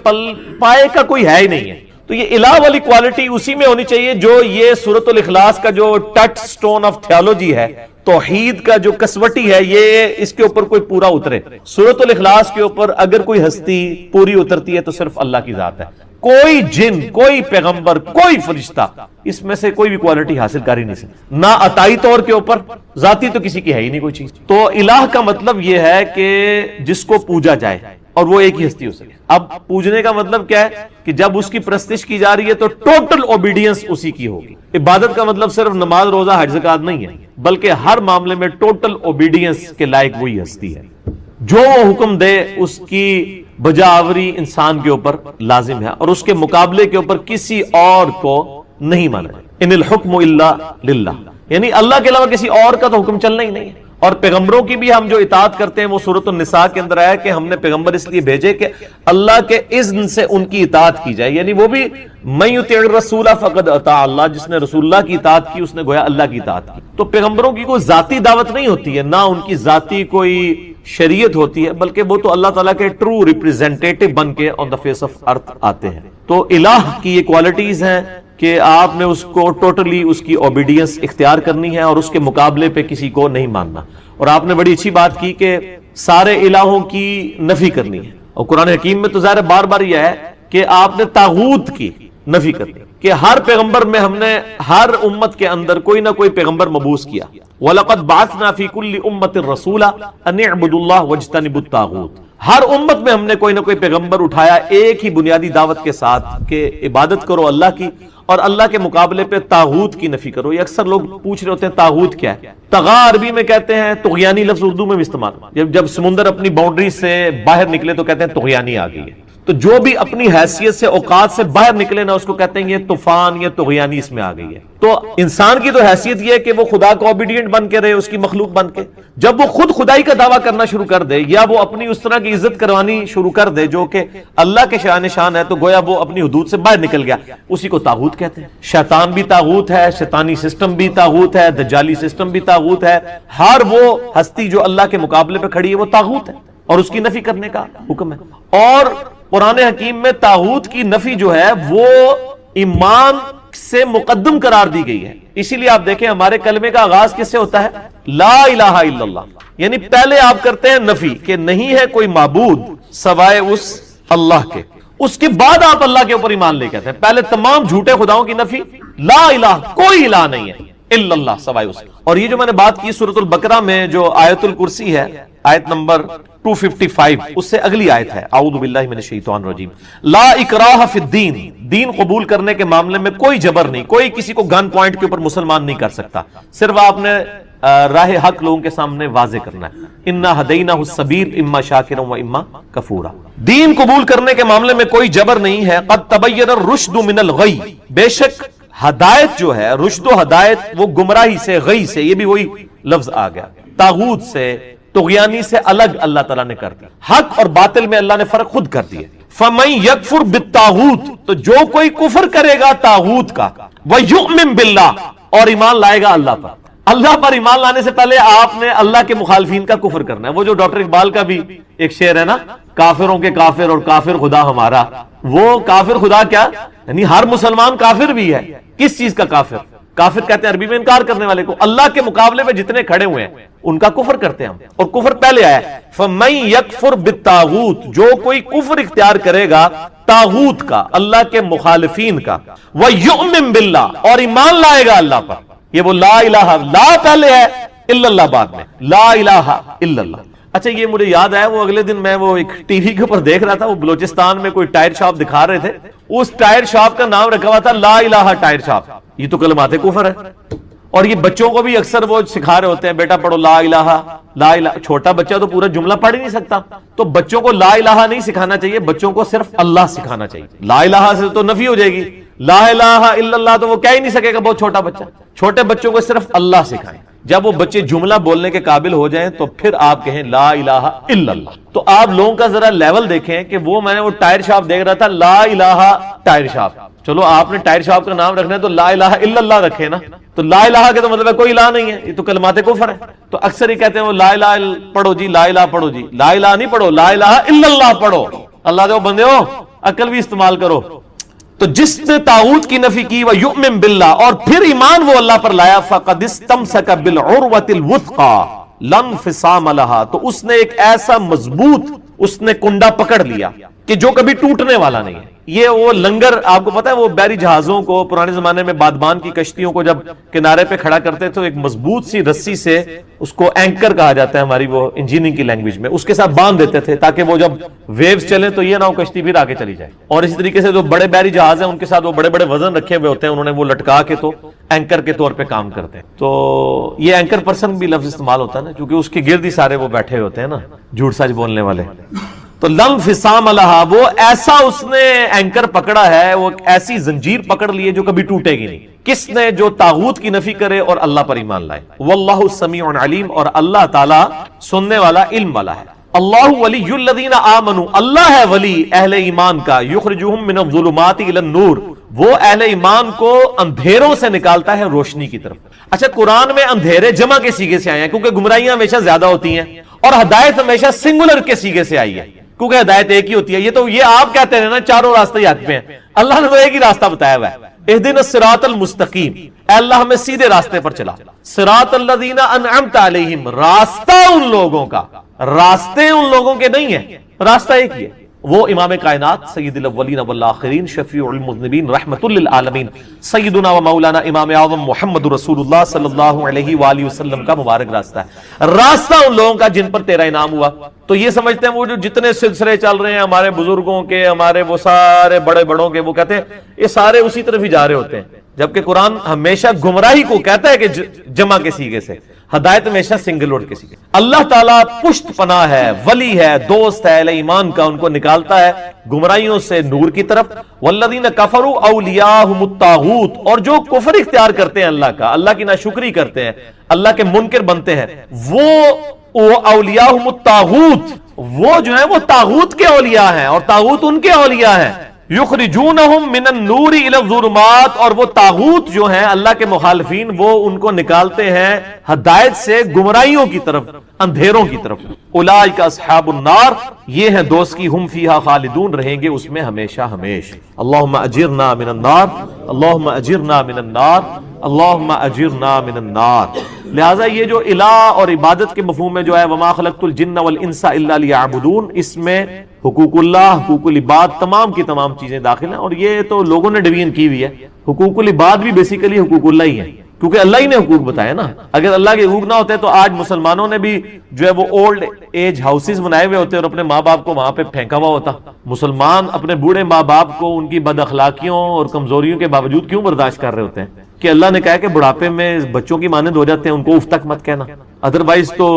A: پائے کا کوئی ہے ہی نہیں ہے۔ تو یہ الہ والی کوالٹی اسی میں ہونی چاہیے جو یہ سورۃ الاخلاص کا جو ٹچ سٹون آف تھیولوجی ہے، توحید کا جو کسوٹی ہے، یہ اس کے اوپر کوئی پورا اترے۔ سورۃ الاخلاص کے اوپر اگر کوئی ہستی پوری اترتی ہے تو صرف اللہ کی ذات ہے، کوئی جن، کوئی پیغمبر، کوئی فرشتہ اس میں سے کوئی بھی کوالٹی حاصل کر ہی نہیں سکتا، نہ عطائی طور کے اوپر، ذاتی تو کسی کی ہے ہی نہیں کوئی چیز۔ تو الہ کا مطلب یہ ہے کہ جس کو پوجا جائے، اور وہ ایک ہی ہستی ہو سکے۔ اب پوجنے کا مطلب کیا ہے کہ جب اس کی پرستش کی جا رہی ہے تو ٹوٹل اوبیڈینس اسی کی ہوگی۔ عبادت کا مطلب صرف نماز روزہ حج زکات نہیں ہے، بلکہ ہر معاملے میں ٹوٹل اوبیڈینس کے لائق وہی ہستی ہے، جو وہ حکم دے اس کی بجاوری انسان کے اوپر لازم ہے، اور اس کے مقابلے کے اوپر کسی اور کو نہیں مانا۔ ان الحکم الا للہ، یعنی اللہ کے علاوہ کسی اور کا تو حکم چلنا ہی نہیں ہے۔ اور پیغمبروں کی بھی ہم جو اطاعت کرتے ہیں وہ سورۃ النساء کے اندر آیا کہ ہم نے پیغمبر اس لیے بھیجے کہ اللہ کے اذن سے ان کی اطاعت کی جائے، یعنی وہ بھی من یطع الرسول فقد اطاع اللہ، جس نے رسول اللہ کی اطاعت کی اس نے گویا اللہ کی اطاعت کی۔ تو پیغمبروں کی کوئی ذاتی دعوت نہیں ہوتی ہے، نہ ان کی ذاتی کوئی شریعت ہوتی ہے، بلکہ وہ تو اللہ تعالیٰ کے ٹرو ریپریزنٹیٹو بن کے آن دا فیس آف ارتھ آتے ہیں۔ تو الہ کی یہ کوالٹیز ہیں کہ آپ نے اس کو ٹوٹلی اس کی اوبیڈینس اختیار کرنی ہے، اور اس کے مقابلے پہ کسی کو نہیں ماننا۔ اور آپ نے بڑی اچھی بات کی کہ سارے الہوں کی نفی کرنی ہے، اور قرآن حکیم میں تو ظاہر بار بار یہ ہے کہ آپ نے طاغوت کی نفی کرنی ہے، کہ ہر پیغمبر میں ہم نے ہر امت کے اندر کوئی نہ کوئی پیغمبر مبعوث کیا۔ وَلَقَدْ بَعَثْنَا فِي كُلِّ أُمَّةٍ رَسُولًا أَنِ اعْبُدُوا اللَّهَ وَاجْتَنِبُوا الطَّاغُوتَ، ہر امت میں ہم نے کوئی نہ کوئی پیغمبر اٹھایا ایک ہی بنیادی دعوت کے ساتھ کہ عبادت کرو اللہ کی، اور اللہ کے مقابلے پہ طاغوت کی نفی کرو۔ یہ اکثر لوگ پوچھ رہے ہوتے ہیں طاغوت کیا ہے؟ طغا عربی میں کہتے ہیں، طغیانی لفظ اردو میں بھی استعمال، جب سمندر اپنی باؤنڈری سے باہر نکلے تو کہتے ہیں طغیانی آ گئی ہے۔ تو جو بھی اپنی حیثیت سے اوقات سے باہر نکلے نا، اس کو کہتے ہیں یہ طوفان، یہ طغیانی اس میں آ گئی ہے۔ تو انسان کی تو حیثیت یہ ہے کہ وہ خدا کو اوبیڈینٹ بن کے رہے، اس کی مخلوق بن کے۔ جب وہ خود خدائی کا دعویٰ کرنا شروع کر دے، یا وہ اپنی اس طرح کی عزت کروانی شروع کر دے جو کہ اللہ کے شان شان ہے، تو گویا وہ اپنی حدود سے باہر نکل گیا، اسی کو طاغوت کہتے ہیں۔ شیطان بھی طاغوت ہے، شیطانی سسٹم بھی طاغوت ہے، دجالی سسٹم بھی طاغوت ہے۔ ہر وہ ہستی جو اللہ کے مقابلے پہ کھڑی ہے وہ طاغوت ہے، اور اس کی نفی کرنے کا حکم ہے۔ اور قرآن حکیم میں طاغوت کی نفی جو ہے وہ ایمان سے مقدم قرار دی گئی ہے۔ اسی لیے آپ دیکھیں ہمارے کلمے کا آغاز کس سے ہوتا ہے؟ لا الہ الا اللہ، یعنی پہلے آپ کرتے ہیں نفی کہ نہیں ہے کوئی معبود سوائے اس
B: اللہ کے، اس کے بعد آپ اللہ کے اوپر ایمان لے کے آتے ہیں. پہلے تمام جھوٹے خداؤں کی نفی، لا الہ، کوئی الہ نہیں ہے الا اللہ سوائے اس کے. اور یہ جو میں نے بات کی سورۃ البقرہ میں جو آیت الکرسی ہے، آیت نمبر 255، اس سے اگلی آیت ہے، اعوذ باللہ من الشیطان الرجیم، لا اکراہ فی الدین، دین قبول کرنے کے معاملے میں کوئی جبر نہیں، کوئی کسی کو گن پوائنٹ کے اوپر مسلمان نہیں کر سکتا، صرف آپ نے راہ حق لوگوں کے سامنے واضح کرنا ہے. انا ہدیناہ السبیل اما شاکرا و اما کفورا. دین قبول کرنے کے معاملے میں کوئی جبر نہیں ہے. قد تبین الرشد من الغی، بے شک ہدایت جو ہے، رشد و ہدایت وہ گمراہی سے، غی سے، یہ بھی وہی لفظ آ گیا، طاغوت سے، طغیانی سے الگ اللہ تعالیٰ نے کر دیا. حق اور باطل میں اللہ نے فرق خود کر دیا. فَمَن يَكْفُرْ بِالطَّاغُوتِ، تو جو کوئی کفر کرے گا طاغوت کا، وَيُؤْمِن بِاللَّهِ، اور ایمان لائے گا اللہ پر. اللہ پر ایمان لانے سے پہلے آپ نے اللہ کے مخالفین کا کفر کرنا ہے. وہ جو ڈاکٹر اقبال کا بھی ایک شعر ہے نا، کافروں کے کافر اور کافر خدا ہمارا، وہ کافر خدا کیا، یعنی ہر مسلمان کافر بھی ہے. کس چیز کا کافر؟ کافر کہتے ہیں عربی میں انکار کرنے والے کو. اللہ کے مقابلے میں جتنے کھڑے ہوئے ہیں ان کا کفر کرتے ہیں ہم، اور کفر پہلے آیا ہے. فَمَن يَكْفُرْ بِالطَّاغُوتِ، جو کوئی کفر اختیار کرے گا طاغوت کا، اللہ کے مخالفین کا، وَيُؤْمِن بِاللَّهِ، اور ایمان لائے گا اللہ پر. یہ وہ لا الہ، لا پہلے ہے، الا اللہ بعد میں، لا الہ الا اللہ. اچھا یہ مجھے یاد آیا، وہ اگلے دن میں وہ ایک ٹی وی کے اوپر دیکھ رہا تھا، وہ بلوچستان میں کوئی ٹائر شاپ دکھا رہے تھے، اس ٹائر شاپ کا نام رکھا ہوا تھا لا الہ ٹائر شاپ. یہ تو کلمات کفر ہے. اور یہ بچوں کو بھی اکثر وہ سکھا رہے ہوتے ہیں، بیٹا پڑھو لا الہ، لا الہ. چھوٹا بچہ تو پورا جملہ پڑھ ہی نہیں سکتا، تو بچوں کو لا الہ نہیں سکھانا چاہیے، بچوں کو صرف اللہ سکھانا چاہیے. لا الہ سے تو نفی ہو جائے گی، لا الہ الا اللہ تو وہ کہہ ہی نہیں سکے گا بہت چھوٹا بچہ. چھوٹے بچوں کو صرف اللہ سکھائیں. جب وہ بچے جملہ بولنے کے قابل ہو جائیں تو پھر آپ کہیں لا الہ الا اللہ. تو آپ لوگوں کا ذرا لیول دیکھیں کہ وہ میں نے وہ ٹائر شاپ دیکھ رہا تھا، لا الہ ٹائر شاپ. چلو آپ نے ٹائر شاپ کا نام رکھنا ہے تو لا الہ الا اللہ رکھے نا. تو لا الہ کے تو مطلب ہے کوئی الہ نہیں ہے، یہ تو کلمات کفر ہے. تو اکثر یہ کہتے ہیں وہ لا الہ پڑھو جی، لا الہ پڑھو جی. لا الہ نہیں پڑھو، لا الہ الا اللہ پڑھو. اللہ دے بندے ہو، عقل بھی استعمال کرو. تو جس نے طاغوت کی نفی کی، وَيُؤْمِن بِاللَّهِ، اور پھر ایمان وہ اللہ پر لایا، فَقَدِ اسْتَمْسَكَ بِالْعُرْوَةِ الْوُثْقَى لَا انفِصَامَ لَهَا، تو اس نے ایک ایسا مضبوط اس نے کنڈا پکڑ لیا کہ جو کبھی ٹوٹنے والا نہیں ہے. یہ وہ لنگر، آپ کو پتا ہے وہ بحری جہازوں کو پرانے زمانے میں بادبان کی کشتیوں کو جب کنارے پہ کھڑا کرتے تو ایک مضبوط سی رسی سے، اس کو اینکر کہا جاتا ہے ہماری وہ انجینئرنگ کی لینگویج میں، اس کے ساتھ باندھ دیتے تھے تاکہ وہ جب ویوز چلیں تو یہ نہ ہو کشتی پھر آگے چلی جائے. اور اسی طریقے سے جو بڑے بحری جہاز ہیں ان کے ساتھ وہ بڑے بڑے وزن رکھے ہوئے ہوتے ہیں، انہوں نے وہ لٹکا کے تو اینکر کے طور پہ کام کرتے ہیں. تو یہ اینکر پرسن بھی لفظ استعمال ہوتا ہے نا، کیونکہ اس کے گرد ہی سارے وہ بیٹھے ہوتے ہیں نا جھوٹ سچ بولنے والے. تو لم فسام لہا، وہ ایسا اس نے اینکر پکڑا ہے، وہ ایسی زنجیر پکڑ لی ہے جو کبھی ٹوٹے گی نہیں. کس نے؟ جو طاغوت کی نفی کرے اور اللہ پر ایمان لائے. واللہ سمیع علیم، اور اللہ تعالی سننے والا، علم والا ہے. اللہ ولی الذین آمنوا، اللہ ہے ولی اہل ایمان کا، یخرجہم من الظلمات الی النور، وہ اہل ایمان کو اندھیروں سے نکالتا ہے روشنی کی طرف. اچھا قرآن میں اندھیرے جمع کے سیغے سے آئے ہیں کیونکہ گمراہیاں ہمیشہ زیادہ ہوتی ہیں، اور ہدایت ہمیشہ سنگولر کے سیغے سے آئی ہے کیونکہ ہدایت ایک ہی ہوتی ہے. یہ تو یہ آپ کہتے ہیں نا چاروں راستے ہی حق پہ ہیں، اللہ نے تو ایک ہی راستہ بتایا ہوا ہے، اہدنا الصراط المستقیم، اے اللہ ہمیں سیدھے راستے پر چلا. صراط الذین انعمت علیہم، راستہ ان لوگوں کا، راستے ان لوگوں کے نہیں ہیں، راستہ ایک ہی ہے. وہ امام کائنات سید الاولین والآخرین شفیع المذنبین رحمت للعالمین سیدنا و مولانا امام اعظم محمد رسول اللہ صلی اللہ علیہ وآلہ وسلم کا مبارک راستہ ہے، راستہ ان لوگوں کا جن پر تیرا انعام ہوا. تو یہ سمجھتے ہیں وہ جو جتنے سلسلے چل رہے ہیں ہمارے بزرگوں کے، ہمارے وہ سارے بڑے بڑوں کے، وہ کہتے ہیں یہ سارے اسی طرف ہی جا رہے ہوتے ہیں، جبکہ قرآن ہمیشہ گمراہی کو کہتا ہے کہ جمع کے سیغے سے، ہدایت ہمیشہ سنگل ورڈ کے سیغے. اللہ تعالیٰ پشت پناہ ہے، ولی ہے، دوست ہے اہل ایمان کا، ان کو نکالتا ہے گمراہیوں سے نور کی طرف. والذین کفروا اولیاءہم الطاغوت، اور جو کفر اختیار کرتے ہیں اللہ کا، اللہ کی ناشکری کرتے ہیں، اللہ کے منکر بنتے ہیں، وہ اولیاءہم الطاغوت، وہ جو ہیں وہ طاغوت کے اولیاء ہیں اور طاغوت ان کے اولیاء ہیں. یخرجونہم من النور الی الظلمات، اور وہ طاغوت جو ہیں اللہ کے مخالفین، وہ ان کو نکالتے ہیں ہدایت سے گمراہیوں کی طرف، اندھیروں کی طرف. اولئک اصحاب النار، یہ ہیں دوست کی، ہم فیہا خالدون، رہیں گے اس میں ہمیشہ ہمیشہ. اللہم اجرنا من النار، اللہم اجرنا من النار، اللہم اجرنا من النار. لہٰذا یہ جو الہ اور عبادت کے مفہوم میں جو ہے وما خلقت الجن والانس الا لیعبدون، اس میں حقوق اللہ، حقوق العباد، تمام کی تمام چیزیں داخل ہیں، اور یہ تو لوگوں نے ڈویژن کی ہوئی ہے. حقوق العباد بھی بیسیکلی حقوق اللہ ہی ہیں، کیونکہ اللہ ہی نے حقوق بتایا نا. اگر اللہ کے حقوق نہ ہوتے تو آج مسلمانوں نے بھی جو ہے وہ اولڈ ایج ہاؤسز بنائے ہوئے ہوتے اور اپنے ماں باپ کو وہاں پہ پھینکا ہوا ہوتا. مسلمان اپنے بوڑھے ماں باپ کو ان کی بد اخلاقیوں اور کمزوریوں کے باوجود کیوں برداشت کر رہے ہوتے ہیں کہ اللہ نے کہا کہ بڑھاپے میں بچوں کی مانند ہو جاتے ہیں، ان کو اف تک مت کہنا. ادروائز تو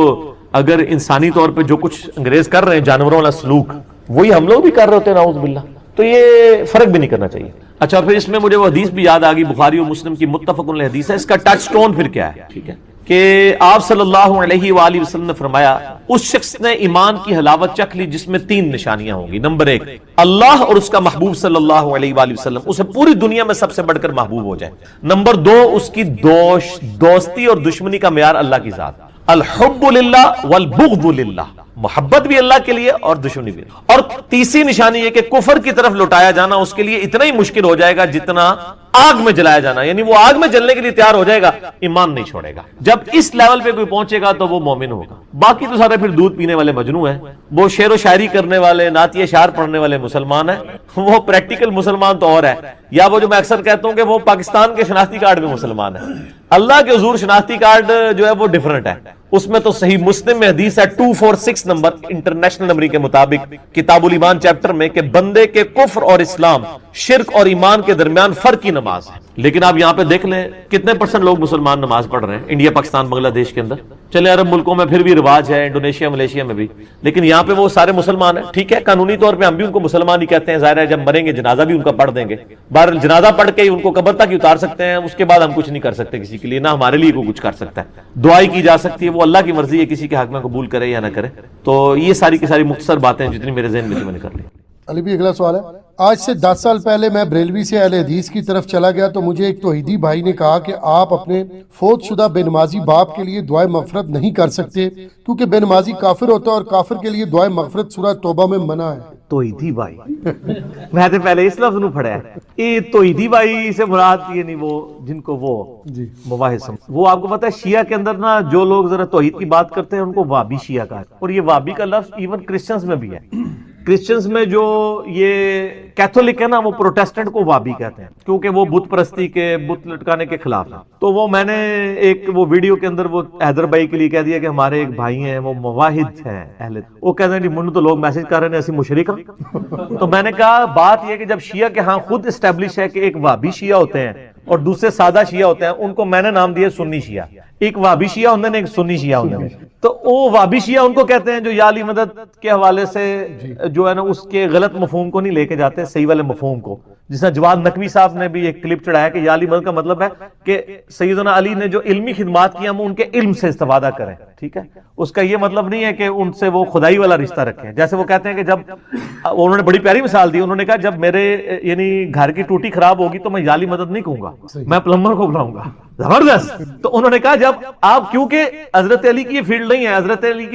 B: اگر انسانی طور پہ جو کچھ انگریز کر رہے ہیں جانوروں والا سلوک، وہی ہم لوگ بھی کر رہے ہوتے ہیں نعوذ باللہ. تو یہ فرق بھی نہیں کرنا چاہیے. اچھا، پھر اس میں مجھے وہ حدیث بھی یاد آ گئی، بخاری اور مسلم کی متفق علیہ حدیث ہے. اس کا ٹچ سٹون پھر کیا ہے؟ ٹھیک ہے کہ آپ صلی اللہ علیہ وآلہ وسلم نے فرمایا اس شخص نے ایمان کی حلاوت چکھ لی جس میں 3 نشانیاں ہوں گی. نمبر 1، اللہ اور اس کا محبوب صلی اللہ علیہ وآلہ وسلم اسے پوری دنیا میں سب سے بڑھ کر محبوب ہو جائے. نمبر 2، اس کی دوستی اور دشمنی کا معیار اللہ کی ذات. الحب للہ والبغض للہ، محبت بھی اللہ کے لیے اور دشمنی بھی. اور تیسری نشانی یہ کہ کفر کی طرف لوٹایا جانا اس کے لیے اتنا ہی مشکل ہو جائے گا جتنا آگ میں جلایا جانا. یعنی وہ آگ میں جلنے کے لیے تیار ہو جائے گا، ایمان نہیں چھوڑے گا. جب اس لیول پہ کوئی پہنچے گا تو وہ مومن ہوگا. باقی تو سارے پھر دودھ پینے والے مجنو ہیں، وہ شعر و شاعری کرنے والے، نعت اشعار پڑھنے والے مسلمان ہیں. وہ پریکٹیکل مسلمان تو اور ہے، یا وہ جو میں اکثر کہتا ہوں کہ وہ پاکستان کے شناختی کارڈ میں مسلمان ہے. اللہ کے حضور شناختی کارڈ جو ہے وہ ڈیفرنٹ ہے. اس میں تو صحیح مسلم میں حدیث ہے 246 نمبر انٹرنیشنل نمبر کے مطابق کتاب الایمان چیپٹر میں کہ بندے کے کفر اور اسلام، شرک اور ایمان کے درمیان فرق کی نماز ہے. لیکن آپ یہاں پہ دیکھ لیں کتنے % لوگ مسلمان نماز پڑھ رہے ہیں انڈیا، پاکستان، بنگلہ دیش کے اندر. چلے عرب ملکوں میں پھر بھی رواج ہے، انڈونیشیا، ملیشیا میں بھی، لیکن یہاں پہ وہ سارے مسلمان ہیں. ٹھیک ہے، قانونی طور پہ ہم بھی ان کو مسلمان ہی کہتے ہیں. ظاہر ہے جب مریں گے جنازہ بھی ان کا پڑھ دیں گے. بہرحال جنازہ پڑھ کے ان کو قبر تک ہی اتار سکتے ہیں، اس کے بعد ہم کچھ نہیں کر سکتے کسی کے لیے، نہ ہمارے لیے کوئی کچھ کر سکتا ہے. دعائی کی جا سکتی ہے، وہ اللہ کی مرضی ہے کسی کے حق میں قبول کرے یا نہ کرے. تو یہ ساری کی ساری مختصر باتیں جتنی میرے ذہن میں تھی میں نے کر لی.
C: علی بھی اگلا سوال ہے. آج سے 10 سال پہلے میں بریلوی سے اہل حدیث کی طرف چلا گیا تو مجھے ایک توحیدی بھائی نے کہا کہ آپ اپنے فوت شدہ بے نمازی باپ کے لیے دعائے مغفرت نہیں کر سکتے کیونکہ بے نمازی کافر ہوتا ہے اور کافر کے لیے دعائے مغفرت سورہ توبہ میں منع ہے.
B: توحیدی بھائی میں تو پہلے اس لفظ نو پڑھا ہے. یہ توحیدی بھائی سے مراد یہ نہیں وہ جن کو وہ مباحث، وہ آپ کو پتا ہے شیعہ کے اندر نا جو لوگ ذرا توحید کی بات کرتے ہیں ان کو وابی شیعہ کہا ہے. اور یہ وابی کا لفظ ایون کرسچنز میں بھی ہے. کرسچنز میں جو یہ کیتھولک ہے نا وہ پروٹیسٹنٹ کو وابی کہتے ہیں کیونکہ وہ بت پرستی کے، بت لٹکانے کے خلاف ہیں. تو وہ میں نے ایک وہ ویڈیو کے اندر وہ حیدر بھائی کے لیے کہہ دیا کہ ہمارے ایک بھائی ہیں وہ مواحد ہیں اہل، وہ کہتے ہیں جی منو تو لوگ میسج کر رہے ہیں ایسی مشرک. تو میں نے کہا بات یہ کہ جب شیعہ کے ہاں خود اسٹیبلش ہے کہ ایک وابی شیعہ ہوتے ہیں اور دوسرے سادہ شیعہ ہوتے ہیں، ان کو میں نے نام دیا سنی شیعہ. ایک وابی شیعہ ہوتے ہیں، ایک سنی شیعہ ہوتے ہیں. تو وہ وابی شیعہ ان کو کہتے ہیں جو یا علی مدد کے حوالے سے جو ہے نا اس کے غلط مفہوم کو نہیں لے کے جاتے، صحیح والے مفہوم کو. جس طرح جواد نقوی صاحب نے بھی ایک کلپ چڑھایا کہ یا علی مدد کا مطلب ہے کہ سیدنا علی نے جو علمی خدمات کی ہم ان کے علم سے استفادہ کریں. ٹھیک ہے، اس کا یہ مطلب نہیں ہے کہ ان سے وہ خدائی والا رشتہ رکھیں. جیسے وہ کہتے ہیں کہ جب انہوں نے بڑی پیاری مثال دی، انہوں نے کہا جب میرے یعنی گھر کی ٹوٹی خراب ہوگی تو میں یا علی مدد نہیں کہوں گا، میں پلمبر کو بلاؤں گا. زبردست. تو انہوں نے کہا جب آپ، کیونکہ حضرت علی کی یہ فیلڈ نہیں ہے، حضرت علی کی